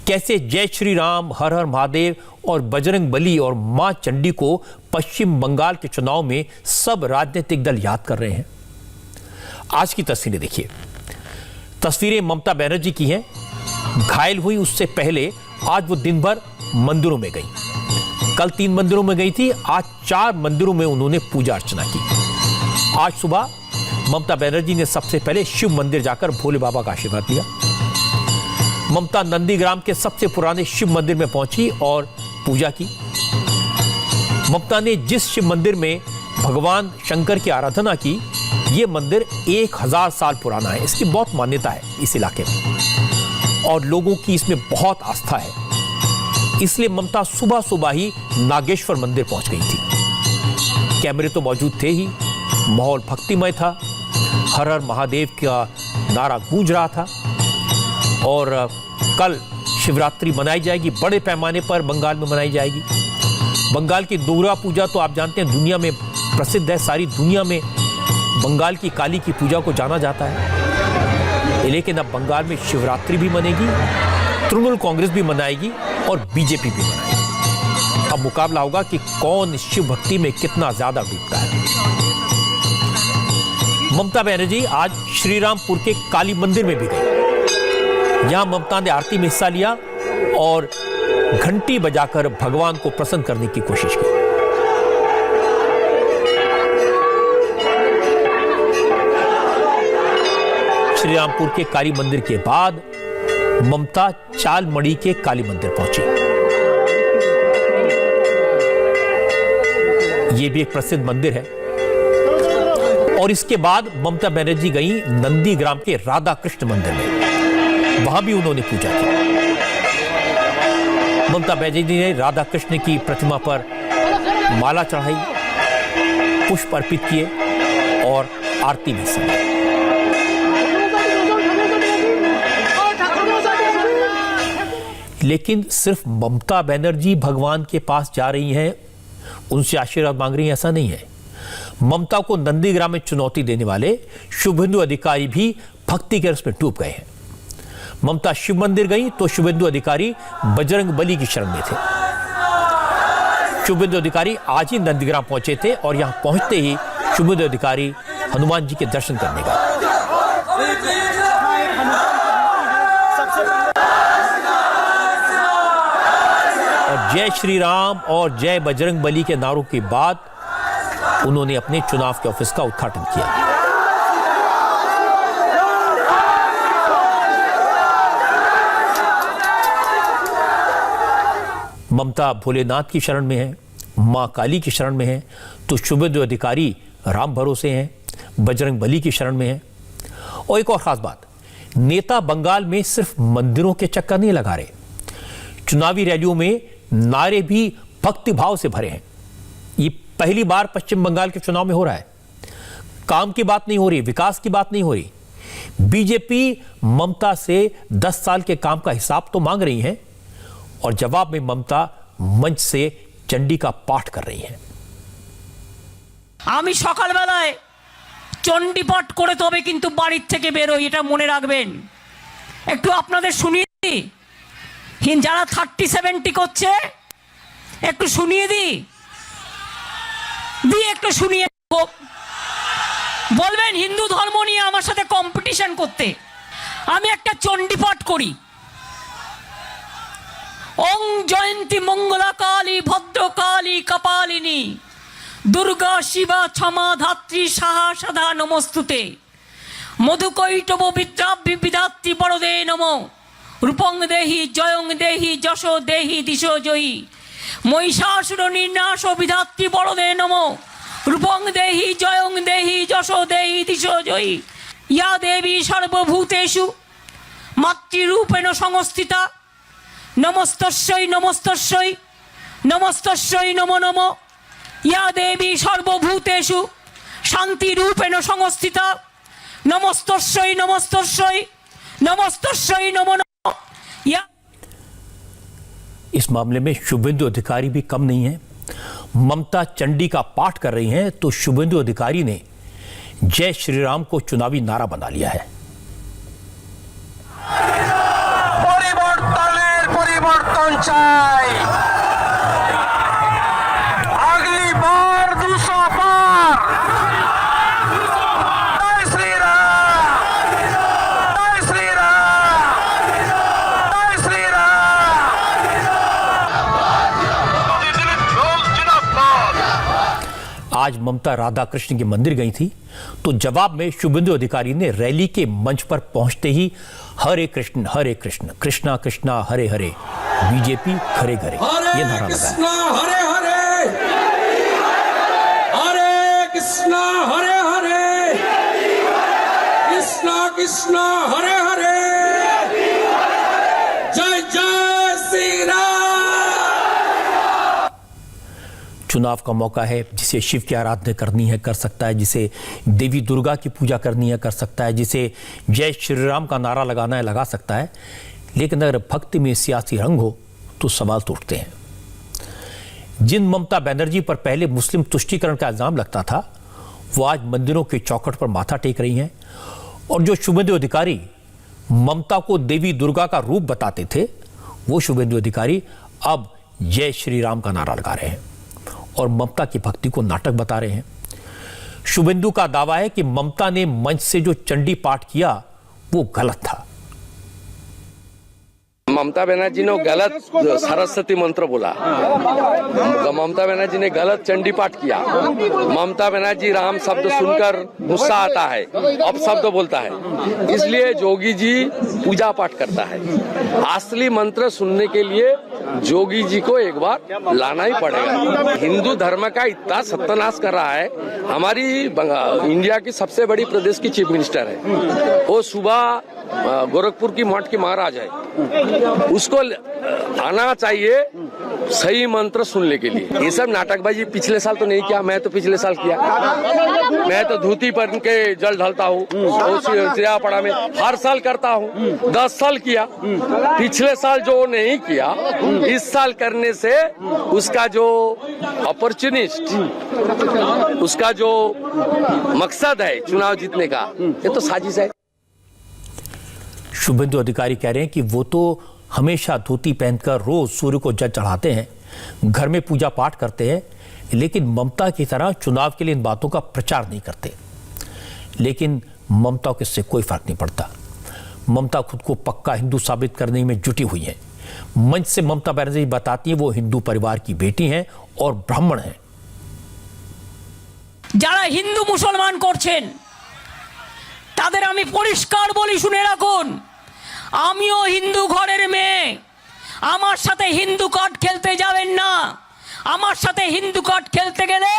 कैसे जय श्री राम, हर हर महादेव और बजरंग बली और मां चंडी को पश्चिम बंगाल के चुनाव में सब राजनीतिक दल याद कर रहे हैं। आज की तस्वीरें देखिए, तस्वीरें ममता बनर्जी की हैं। घायल हुई उससे पहले आज वो दिन भर मंदिरों में गई। कल 3 मंदिरों में गई थी, आज 4 मंदिरों में उन्होंने पूजा अर्चना की। आज सुबह ममता बनर्जी ने सबसे पहले शिव मंदिर जाकर भोले बाबा का आशीर्वाद लिया। ममता नंदीग्राम के सबसे पुराने शिव मंदिर में पहुंची और पूजा की। ममता ने जिस शिव मंदिर में भगवान शंकर की आराधना की, यह मंदिर 1000 साल पुराना है। इसकी बहुत मान्यता है इस इलाके में और लोगों की इसमें बहुत आस्था है। इसलिए ममता सुबह सुबह ही नागेश्वर मंदिर पहुंच गई थी। कैमरे तो मौजूद थे ही, माहौल भक्तिमय था, हर हर महादेव का नारा गूंज रहा था। और कल शिवरात्रि मनाई जाएगी, बड़े पैमाने पर बंगाल में मनाई जाएगी। बंगाल की दुर्गा पूजा तो आप जानते हैं दुनिया में प्रसिद्ध है, सारी दुनिया में बंगाल की काली की पूजा को जाना जाता है। लेकिन अब बंगाल में शिवरात्रि भी मनेगी, तृणमूल कांग्रेस भी मनाएगी और बीजेपी भी मनाएगी। अब मुकाबला होगा कि कौन शिव भक्ति में कितना ज्यादा डूबता है। ममता बनर्जी आज श्रीरामपुर के काली मंदिर में भी गई। यहां ममता ने आरती में हिस्सा लिया और घंटी बजाकर भगवान को प्रसन्न करने की कोशिश की। श्रीरामपुर के काली मंदिर के बाद ममता चालमड़ी के काली मंदिर पहुंची। यह भी एक प्रसिद्ध मंदिर है। और इसके बाद ममता बनर्जी गई नंदीग्राम के राधा कृष्ण मंदिर में, वहां भी उन्होंने पूजा की। ममता बनर्जी ने राधा कृष्ण की प्रतिमा पर माला चढ़ाई, पुष्प अर्पित किए और आरती भी सजाई। लेकिन सिर्फ ममता बनर्जी भगवान के पास जा रही हैं, उनसे आशीर्वाद मांग रही हैं, ऐसा नहीं है। ममता को नंदीग्राम में चुनौती देने वाले शुभेंदु अधिकारी भी भक्ति के रस में डूब गए हैं। ममता शिव मंदिर गई तो शुभेंदु अधिकारी बजरंग बली की शरण में थे। शुभेंदु अधिकारी आज ही नंदीग्राम पहुंचे थे और यहां पहुंचते ही शुभेंदु अधिकारी हनुमान जी के दर्शन करने गए। और जय श्री राम और जय बजरंग बली के नारों के बाद उन्होंने अपने चुनाव के ऑफिस का उद्घाटन किया। ममता भोलेनाथ की शरण में है, मां काली की शरण में है, तो शुभेंदु अधिकारी राम भरोसे हैं, बजरंग बली की शरण में है। और एक और खास बात, नेता बंगाल में सिर्फ मंदिरों के चक्कर नहीं लगा रहे, चुनावी रैलियों में नारे भी भक्ति भाव से भरे हैं। ये पहली बार पश्चिम बंगाल के चुनाव में हो रहा है। काम की बात नहीं हो रही, विकास की बात नहीं हो रही। बीजेपी ममता से 10 साल के काम का हिसाब तो मांग रही है और जवाब में ममता मंच से चंडी का पाठ कर रही है। আমি সকালবেলায় চণ্ডী পাঠ করে তবে কিন্তু বাড়ির থেকে বের হই, এটা মনে রাখবেন। একটু আপনাদের শুনিয়ে দিই, যারা 30-70 করছে একটু শুনিয়ে দিই, একটু শুনিয়ে বলবেন হিন্দু ধর্ম নিয়ে আমার সাথে কম্পিটিশন করতে। আমি একটা চণ্ডী পাঠ করি, ওং জয়ন্তী মঙ্গলা কালী ভদ্রকালী কপালিনী দুর্গা শিবা ক্ষমা ধাত্রী সাহা সদা নমস্তুতে মধুকৈটব বিদ্রাভ্যি বিধাত্রী বরদে নমো রূপং দেহি জয়ং দেহি যশো দেহি দিশো জয়ী মহিষাসুর নির্নাশ বিধাত্রী বরদে নমো রূপং দেহি জয়ং দেহি যশো দেহি দিশো জয়ী ইয়া দেবী সর্বভূতেষু মাতৃরূপেণ সংস্থিতা নমস্তস্যৈ নমস্তস্যৈ নমস্তস্যৈ নমো নমো ইয়া দেবী সর্বভূতেষু শান্তিরূপেণ সংস্থিতা নমস্তস্যৈ নমস্তস্যৈ নমস্তস্যৈ নমো নমো। इस मामले में शुभेंदु अधिकारी भी कम नहीं है। ममता चंडी का पाठ कर रही हैं तो शुभेंदु अधिकारी ने जय श्री राम को चुनावी नारा बना लिया है। परिवर्तन चाय, अगली बार 200 पार। जय श्री राम, जय श्री राम, जय श्री राम। आज ममता राधा कृष्ण के मंदिर गई थी तो जवाब में शुभेंदु अधिकारी ने रैली के मंच पर पहुंचते ही हरे कृष्ण कृष्णा कृष्णा हरे हरे बीजेपी घरे घरे ये नारा लगाया। हरे हरे हरे कृष्णा हरे हरे कृष्णा कृष्णा हरे हरे जय जय श्री राम। चुनाव का मौका है, जिसे शिव की आराधना करनी है कर सकता है, जिसे देवी दुर्गा की पूजा करनी है कर सकता है, जिसे जय श्री राम का नारा लगाना है लगा सकता है। लेकिन अगर भक्ति में सियासी रंग हो तो सवाल तो उठते हैं। जिन ममता बनर्जी पर पहले मुस्लिम तुष्टीकरण का इल्जाम लगता था वो आज मंदिरों के चौखट पर माथा टेक रही हैं, और जो शुभेंदु अधिकारी ममता को देवी दुर्गा का रूप बताते थे वो शुभेंदु अधिकारी अब जय श्री राम का नारा लगा रहे हैं और ममता की भक्ति को नाटक बता रहे हैं। शुभेंदु का दावा है कि ममता ने मंच से जो चंडी पाठ किया वो गलत था। ममता बनर्जी ने गलत सरस्वती मंत्र बोला, ममता बनर्जी ने गलत चंडी पाठ किया। ममता बनर्जी राम शब्द सुनकर गुस्सा आता है, अब शब्द बोलता है, इसलिए जोगी जी पूजा पाठ करता है। असली मंत्र सुनने के लिए जोगी जी को एक बार लाना ही पड़ेगा। हिंदू धर्म का इतना सत्यानाश कर रहा है। हमारी इंडिया की सबसे बड़ी प्रदेश की चीफ मिनिस्टर है, वो सुबह गोरखपुर की मठ की महाराज है, उसको आना चाहिए सही मंत्र सुनने के लिए। ये सब नाटकबाजी पिछले साल तो नहीं किया, मैं तो पिछले साल किया। मैं तो धोती पहन के जल ढलता हूँ श्रेयापड़ा में, हर साल करता हूँ, 10 साल किया। पिछले साल जो नहीं किया, इस साल करने से उसका जो अपॉर्चुनिस्ट, उसका जो मकसद है चुनाव जीतने का, ये तो साजिश है। शुभेंदु अधिकारी कह रहे हैं कि वो तो हमेशा धोती पहनकर रोज सूर्य को जल चढ़ाते हैं, घर में पूजा पाठ करते हैं, लेकिन ममता की तरह चुनाव के लिए इन बातों का प्रचार नहीं करते। लेकिन ममता को इससे कोई फर्क नहीं पड़ता। ममता खुद को पक्का हिंदू साबित करने में जुटी हुई है। मंच से ममता बनर्जी बताती है वो हिंदू परिवार की बेटी हैं और ब्राह्मण हैं। যারা হিন্দু মুসলমান করছেন তাদের আমি পরিষ্কার বলি, শুনে রাখুন, আমিও হিন্দু ঘরের মেয়ে। আমার সাথে হিন্দু কার্ড খেলতে যাবেন না। আমার সাথে হিন্দু কার্ড খেলতে গেলে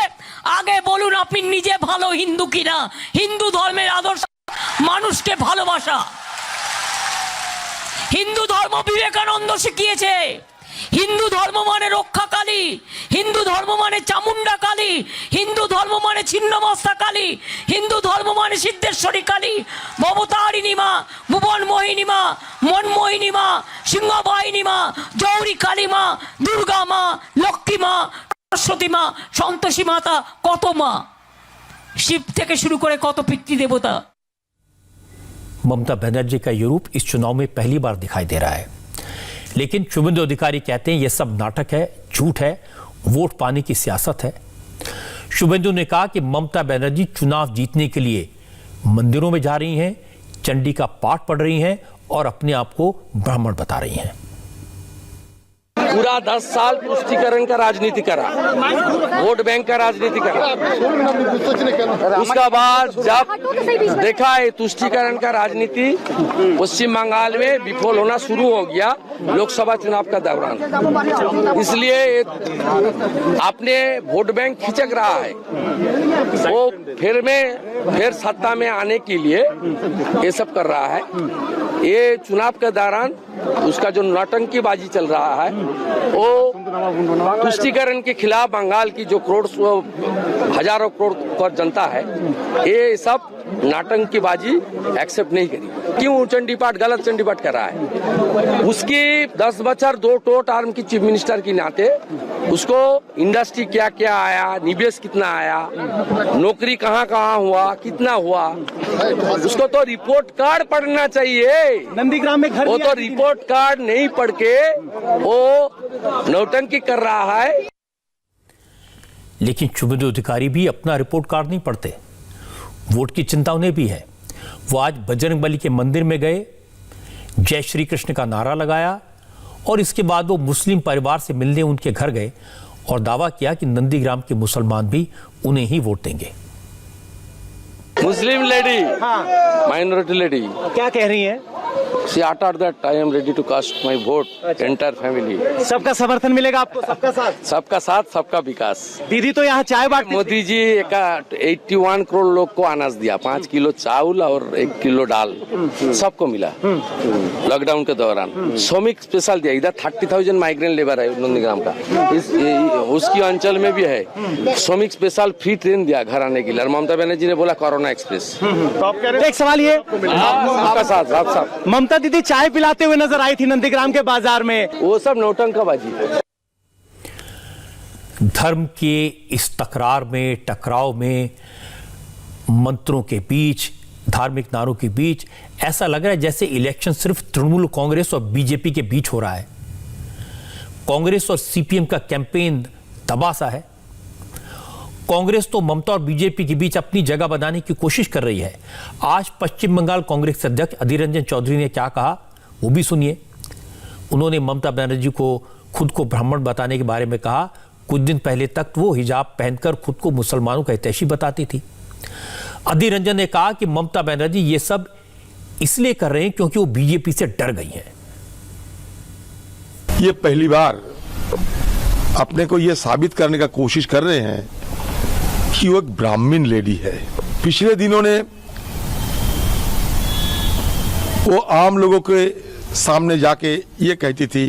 আগে বলুন আপনি নিজে ভালো হিন্দু কিনা। হিন্দু ধর্মের আদর্শ মানুষকে ভালোবাসা। হিন্দু ধর্ম বিবেকানন্দ শিখিয়েছে। হিন্দু ধর্ম মানে রক্ষাকালী, হিন্দু ধর্ম মানে চামুন্ডা কালী, হিন্দু ধর্ম মানে ছিন্নমস্তা কালী, হিন্দু ধর্ম মানে সিদ্ধেশ্বরী কালী, ভবতারিণী মা, ভুবন মোহিনী মা, মনমোহিনী মা, সিংহবাহিনী মা, জৌরি কালী মা, দুর্গা মা, লক্ষ্মী মা, সরস্বতী মা, সন্তোষী মাতা, কত মা, শিব থেকে শুরু করে কত পিতৃদেবতা। ममता बनर्जी का ये रूप इस चुनाव में पहली बार दिखाई दे रहा है। लेकिन शुभेंदु अधिकारी कहते हैं यह सब नाटक है, झूठ है, वोट पाने की सियासत है। शुभेंदु ने कहा कि ममता बनर्जी चुनाव जीतने के लिए मंदिरों में जा रही हैं, चंडी का पाठ पढ़ रही हैं और अपने आप को ब्राह्मण बता रही हैं। पूरा 10 साल तुष्टीकरण का राजनीति करा, वोट बैंक का राजनीति करा। उसका बाद जब देखा है तुष्टीकरण का राजनीति पश्चिम बंगाल में विफल होना शुरू हो गया लोकसभा चुनाव का दौरान, इसलिए आपने वोट बैंक खिंचक रहा है। वो फिर सत्ता में आने के लिए ये सब कर रहा है। ये चुनाव के दौरान उसका जो नौटंकीबाजी चल रहा है, वो तुष्टीकरण के खिलाफ बंगाल की जो हजारों करोड़ का जनता है, ये सब नाटंकीबाजी एक्सेप्ट नहीं करी। क्यों चंडी पाठ, गलत चंडी पाठ कर रहा है। उसकी 10 बछर 2 टर्म की चीफ मिनिस्टर की नाते उसको इंडस्ट्री क्या क्या आया, निवेश कितना आया, नौकरी कहाँ कहाँ हुआ, कितना हुआ, उसको तो रिपोर्ट कार्ड पढ़ना चाहिए। नंदीग्राम में घर वो तो रिपोर्ट कार्ड नहीं पढ़ के वो नौटंकी कर रहा है। लेकिन शुभेंदु अधिकारी भी अपना रिपोर्ट कार्ड नहीं पढ़ते। वोट की चिंता उन्हें भी है। वो आज बजरंगबली के मंदिर में गए, जय श्री कृष्ण का नारा लगाया और इसके बाद वो मुस्लिम परिवार से मिलने उनके घर गए और दावा किया कि नंदीग्राम के मुसलमान भी उन्हें ही वोट देंगे। मुस्लिम लेडी, माइनॉरिटी लेडी, क्या कह रही है? She uttered that I am ready to cast my vote, entire family. सबका समर्थन मिलेगा आपको, सबका साथ, सबका साथ, सबका विकास। दीदी तो यहाँ चाय बांटती। मोदी जी 81 करोड़ लोग को अनाज दिया, 5 किलो चावल और 1 किलो दाल, सबको मिला लॉकडाउन के दौरान। श्रमिक स्पेशल दिया, इधर 30,000 माइग्रेंट लेबर है नंदीग्राम का, उसकी अंचल में भी है श्रमिक स्पेशल फ्री ट्रेन दिया घर आने के लिए। और ममता बनर्जी ने बोला कोरोना एक्सप्रेस। एक सवाल ये, सबका साथ, सब ममता दीदी चाय पिलाते हुए नजर आई थी नंदीग्राम के बाजार में, वो सब नौटंकीबाजी। धर्म के इस तकरार में, टकराव में, मंत्रों के बीच, धार्मिक नारों के बीच ऐसा लग रहा है जैसे इलेक्शन सिर्फ तृणमूल कांग्रेस और बीजेपी के बीच हो रहा है। कांग्रेस और सीपीएम का कैंपेन तबासा है। कांग्रेस तो ममता और बीजेपी के बीच अपनी जगह बनाने की कोशिश कर रही है। आज पश्चिम बंगाल कांग्रेस अध्यक्ष अधीर रंजन चौधरी ने क्या कहा वो भी सुनिए। उन्होंने ममता बनर्जी को खुद को ब्राह्मण बताने के बारे में कहा। कुछ दिन पहले तक वो हिजाब पहनकर खुद को मुसलमानों का हितैषी बताती थी। अधीर रंजन ने कहा कि ममता बनर्जी ये सब इसलिए कर रहे हैं क्योंकि वो बीजेपी से डर गई हैं। ये पहली बार अपने को ये साबित करने का कोशिश कर रहे हैं कि वो एक ब्राह्मण लेडी है। पिछले दिनों ने वो आम लोगों के सामने जाके ये कहती थी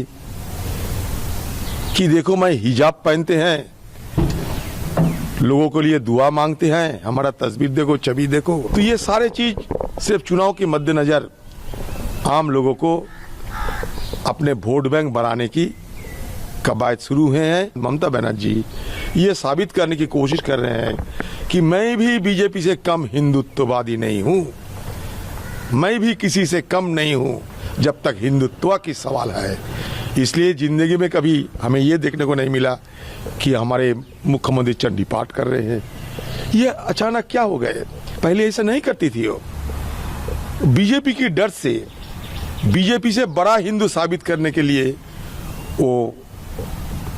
कि देखो मैं हिजाब पहनते हैं, लोगों के लिए दुआ मांगते हैं, हमारा तस्वीर देखो, छवि देखो। तो ये सारे चीज सिर्फ चुनाव के मद्देनजर आम लोगों को अपने वोट बैंक बनाने की कवायद शुरू हुए हैं। ममता बनर्जी ये साबित करने की कोशिश कर रहे हैं कि मैं भी बीजेपी से कम हिंदुत्ववादी नहीं हूं, मैं भी किसी से कम नहीं हूं जब तक हिंदुत्व की सवाल है। इसलिए जिंदगी में कभी हमें ये देखने को नहीं मिला कि हमारे मुख्यमंत्री चंडी पाठ कर रहे हैं। ये अचानक क्या हो गए? पहले ऐसा नहीं करती थी वो। बीजेपी की डर से, बीजेपी से बड़ा हिंदू साबित करने के लिए वो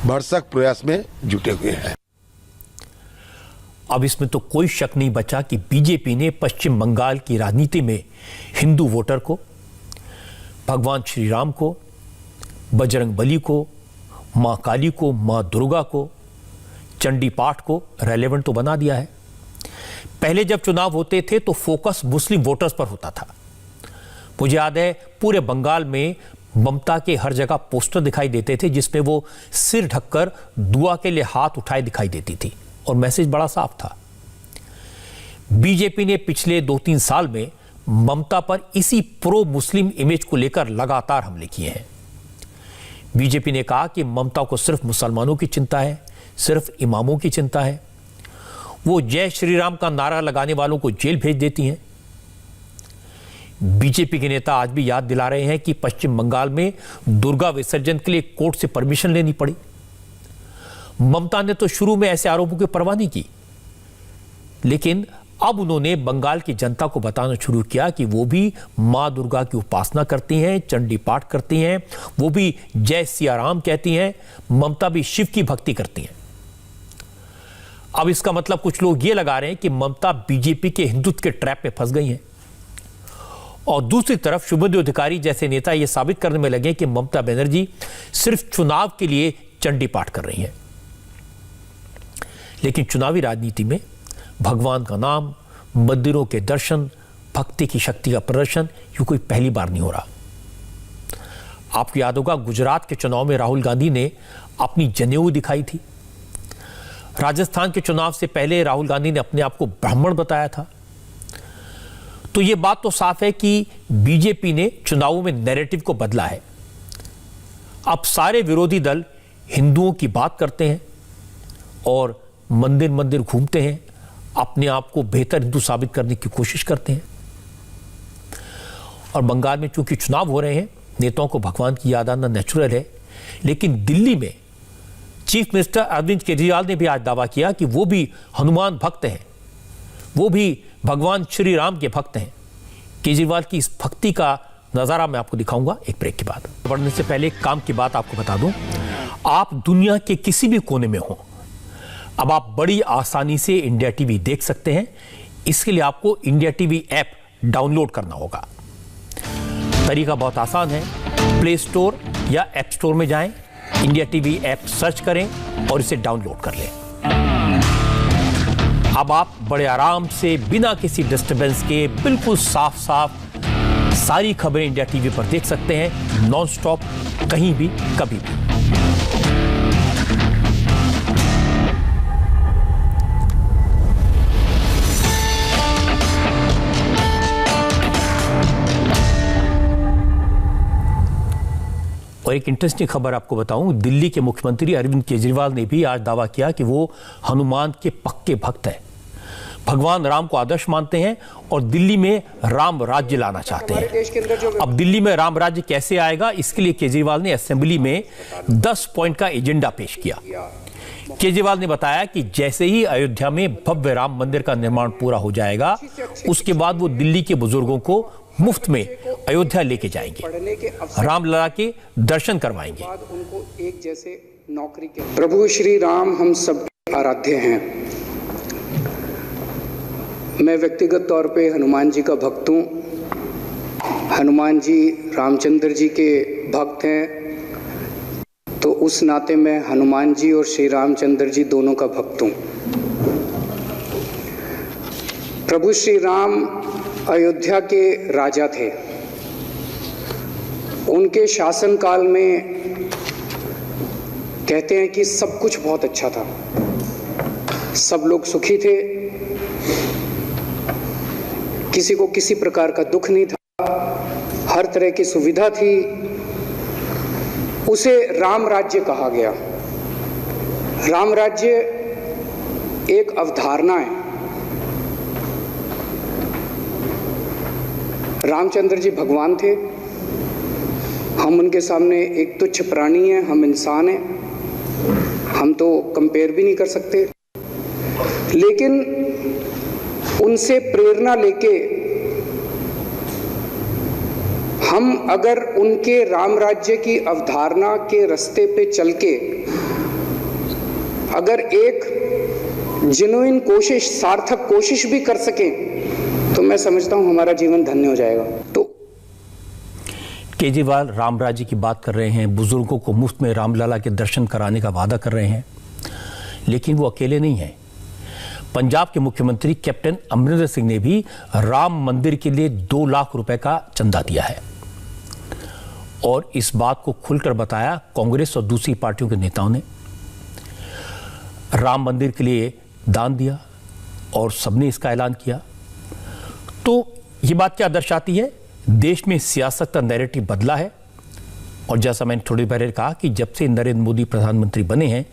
भरसक प्रयास में जुटे हुए हैं। अब इसमें तो कोई शक नहीं बचा कि बीजेपी ने पश्चिम बंगाल की राजनीति में हिंदू वोटर को, भगवान श्री राम को, बजरंग बली को, मां काली को, मां दुर्गा को, चंडी पाठ को रेलेवेंट तो बना दिया है। पहले जब चुनाव होते थे तो फोकस मुस्लिम वोटर्स पर होता था। मुझे याद है पूरे बंगाल में ममता के हर जगह पोस्टर दिखाई देते थे जिसमें वो सिर ढककर दुआ के लिए हाथ उठाए दिखाई देती थी और मैसेज बड़ा साफ था। बीजेपी ने पिछले 2-3 साल में ममता पर इसी प्रो मुस्लिम इमेज को लेकर लगातार हमले किए हैं। बीजेपी ने कहा कि ममता को सिर्फ मुसलमानों की चिंता है, सिर्फ इमामों की चिंता है। वो जय श्री राम का नारा लगाने वालों को जेल भेज देती हैं। बीजेपी के नेता आज भी याद दिला रहे हैं कि पश्चिम बंगाल में दुर्गा विसर्जन के लिए कोर्ट से परमिशन लेनी पड़ी। ममता ने तो शुरू में ऐसे आरोपों की परवाह नहीं की, लेकिन अब उन्होंने बंगाल की जनता को बताना शुरू किया कि वो भी मां दुर्गा की उपासना करती हैं, चंडी पाठ करती हैं, वो भी जय सिया राम कहती हैं, ममता भी शिव की भक्ति करती हैं। अब इसका मतलब कुछ लोग ये लगा रहे हैं कि ममता बीजेपी के हिंदुत्व के ट्रैप में फंस गई हैं, और दूसरी तरफ शुभेंदु अधिकारी जैसे नेता ये साबित करने में लगे कि ममता बनर्जी सिर्फ चुनाव के लिए चंडी पाठ कर रही हैं। लेकिन चुनावी राजनीति में भगवान का नाम, मंदिरों के दर्शन, भक्ति की शक्ति का प्रदर्शन ये कोई पहली बार नहीं हो रहा। आपको याद होगा गुजरात के चुनाव में राहुल गांधी ने अपनी जनेऊ दिखाई थी। राजस्थान के चुनाव से पहले राहुल गांधी ने अपने आप को ब्राह्मण बताया था। तो यह बात तो साफ है कि बीजेपी ने चुनावों में नैरेटिव को बदला है। अब सारे विरोधी दल हिंदुओं की बात करते हैं और मंदिर मंदिर घूमते हैं, अपने आप को बेहतर हिंदू साबित करने की कोशिश करते हैं। और बंगाल में चूंकि चुनाव हो रहे हैं, नेताओं को भगवान की याद आना नेचुरल है। लेकिन दिल्ली में चीफ मिनिस्टर अरविंद केजरीवाल ने भी आज दावा किया कि वो भी हनुमान भक्त हैं, वो भी भगवान श्री राम के भक्त हैं। केजरीवाल की इस भक्ति का नजारा मैं आपको दिखाऊंगा एक ब्रेक के बाद। बढ़ने से पहले एक काम की बात आपको बता दूं, आप दुनिया के किसी भी कोने में हो, अब आप बड़ी आसानी से इंडिया टीवी देख सकते हैं। इसके लिए आपको इंडिया टीवी ऐप डाउनलोड करना होगा। तरीका बहुत आसान है, प्ले स्टोर या ऐप स्टोर में जाएं, इंडिया टीवी ऐप सर्च करें और इसे डाउनलोड कर लें। अब आप बड़े आराम से बिना किसी डिस्टरबेंस के बिल्कुल साफ साफ सारी खबरें इंडिया टीवी पर देख सकते हैं, नॉन स्टॉप, कहीं भी कभी भी। और एक इंटरेस्टिंग खबर आपको बताऊं, दिल्ली के मुख्यमंत्री अरविंद केजरीवाल ने भी आज दावा किया कि वो हनुमान के पक्के भक्त हैं, भगवान राम को आदर्श मानते हैं और दिल्ली में राम राज्य लाना चाहते हैं। अब दिल्ली में राम राज्य कैसे आएगा, इसके लिए केजरीवाल ने असेंबली में 10 पॉइंट का एजेंडा पेश किया। केजरीवाल ने बताया कि जैसे ही अयोध्या में भव्य राम मंदिर का निर्माण पूरा हो जाएगा, उसके बाद वो दिल्ली के बुजुर्गों को मुफ्त में अयोध्या लेके जाएंगे, रामलला के दर्शन करवाएंगे। उनको एक जैसे नौकरी के प्रभु श्री राम हम सब आराध्य हैं। मैं व्यक्तिगत तौर पे हनुमान जी का भक्त हूँ। हनुमान जी रामचंद्र जी के भक्त हैं। तो उस नाते मैं हनुमान जी और श्री रामचंद्र जी दोनों का भक्त हूँ। प्रभु श्री राम अयोध्या के राजा थे। उनके शासनकाल में कहते हैं कि सब कुछ बहुत अच्छा था, सब लोग सुखी थे, किसी को किसी प्रकार का दुख नहीं था, हर तरह की सुविधा थी। उसे राम राज्य कहा गया। राम राज्य एक अवधारणा है। रामचंद्र जी भगवान थे, हम उनके सामने एक तुच्छ प्राणी हैं, हम इंसान हैं, हम तो कंपेयर भी नहीं कर सकते। लेकिन उनसे प्रेरणा लेके हम अगर उनके राम राज्य की अवधारणा के रास्ते पे चल के अगर एक जेन्युइन कोशिश, सार्थक कोशिश भी कर सकें तो मैं समझता हूं हमारा जीवन धन्य हो जाएगा। तो केजरीवाल राम राज्य की बात कर रहे हैं, बुजुर्गों को मुफ्त में रामलला के दर्शन कराने का वादा कर रहे हैं, लेकिन वो अकेले नहीं हैं। पंजाब के मुख्यमंत्री कैप्टन अमरिंदर सिंह ने भी राम मंदिर के लिए 2 लाख रुपए का चंदा दिया है और इस बात को खुलकर बताया कांग्रेस और दूसरी पार्टियों के नेताओं ने। राम मंदिर के लिए दान दिया और सबने इसका ऐलान किया। तो ये बात क्या दर्शाती है? देश में सियासत का नैरेटिव बदला है और जैसा मैंने थोड़ी देर पहले कहा कि जब से नरेंद्र मोदी प्रधानमंत्री बने हैं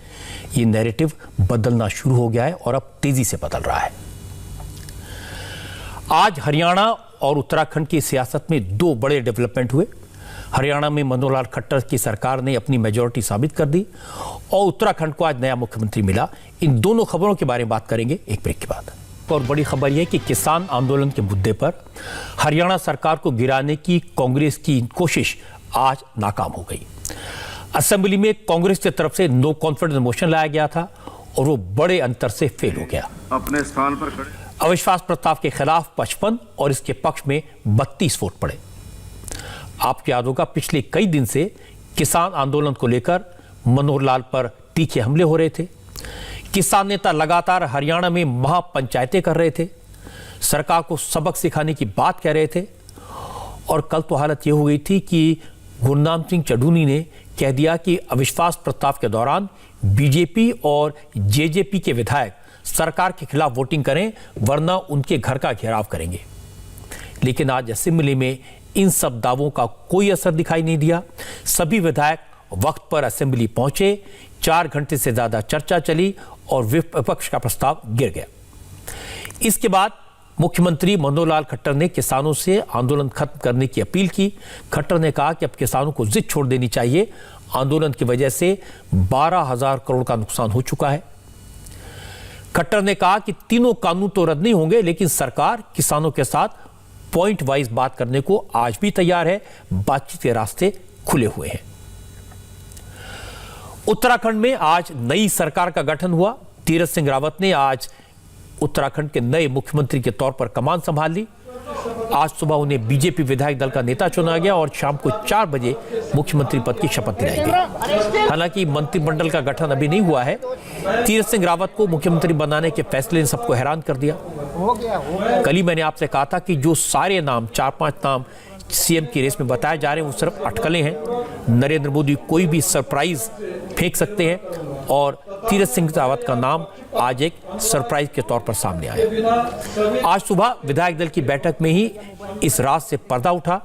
ये नैरेटिव बदलना शुरू हो गया है और अब तेजी से बदल रहा है। आज हरियाणा और उत्तराखंड की सियासत में 2 बड़े डेवलपमेंट हुए। हरियाणा में मनोहर लाल खट्टर की सरकार ने अपनी मेजॉरिटी साबित कर दी और उत्तराखंड को आज नया मुख्यमंत्री मिला। इन दोनों खबरों के बारे में बात करेंगे एक ब्रेक के बाद। और बड़ी खबर यह कि किसान आंदोलन के मुद्दे पर हरियाणा सरकार को गिराने की कांग्रेस की कोशिश आज नाकाम हो गई। असेंबली में कांग्रेस की तरफ से नो कॉन्फिडेंस मोशन लाया गया था और वो बड़े अंतर से फेल हो गया। अपने स्थान पर खड़े अविश्वास प्रस्ताव के खिलाफ 55 और इसके पक्ष में 32 वोट पड़े। आपको याद होगा पिछले कई दिन से किसान आंदोलन को लेकर मनोहर लाल पर तीखे हमले हो रहे थे। किसान नेता लगातार हरियाणा में महापंचायतें कर रहे थे, सरकार को सबक सिखाने की बात कह रहे थे और कल तो हालत यह हो गई थी कि गुरनाम सिंह चढ़ूनी ने कह दिया कि अविश्वास प्रस्ताव के दौरान बीजेपी और जेजेपी के विधायक सरकार के खिलाफ वोटिंग करें वरना उनके घर का घेराव करेंगे। लेकिन आज असेंबली में इन सब दावों का कोई असर दिखाई नहीं दिया। सभी विधायक वक्त पर असेंबली पहुंचे, 4 घंटे से ज्यादा चर्चा चली और विपक्ष का प्रस्ताव गिर गया। इसके बाद मुख्यमंत्री मनोहर लाल खट्टर ने किसानों से आंदोलन खत्म करने की अपील की। खट्टर ने कहा कि अब किसानों को जिद छोड़ देनी चाहिए, आंदोलन की वजह से 12,000 करोड़ का नुकसान हो चुका है। खट्टर ने कहा कि तीनों कानून तो रद्द नहीं होंगे लेकिन सरकार किसानों के साथ पॉइंट वाइज बात करने को आज भी तैयार है, बातचीत के रास्ते खुले हुए हैं। उत्तराखंड में आज नई सरकार का गठन हुआ। तीरथ सिंह रावत ने आज उत्तराखंड के नए मुख्यमंत्री के तौर पर कमान संभाल ली। आज सुबह उन्हें बीजेपी विधायक दल का नेता चुना गया और शाम को 4 बजे मुख्यमंत्री पद की शपथ दिलाई गई। हालांकि मंत्रिमंडल का गठन अभी नहीं हुआ है। तीरथ सिंह रावत को मुख्यमंत्री बनाने के फैसले ने सबको हैरान कर दिया। कल ही मैंने आपसे कहा था कि जो सारे नाम 4-5 नाम सीएम की रेस में बताए जा रहे हैं वो सिर्फ अटकलें हैं। नरेंद्र मोदी कोई भी सरप्राइज फेंक सकते हैं और तीरथ सिंह रावत का नाम आज एक सरप्राइज के तौर पर सामने आया। आज सुबह विधायक दल की बैठक में ही इस राज से पर्दा उठा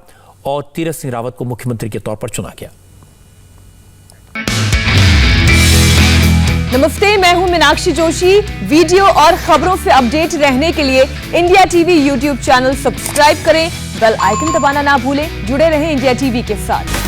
और तीरथ सिंह रावत को मुख्यमंत्री के तौर पर चुना गया। नमस्ते, मैं हूं मीनाक्षी जोशी। वीडियो और खबरों से अपडेट रहने के लिए India TV YouTube channel subscribe करें, बेल आइकन दबाना ना भूलें। जुड़े रहें इंडिया टीवी के साथ।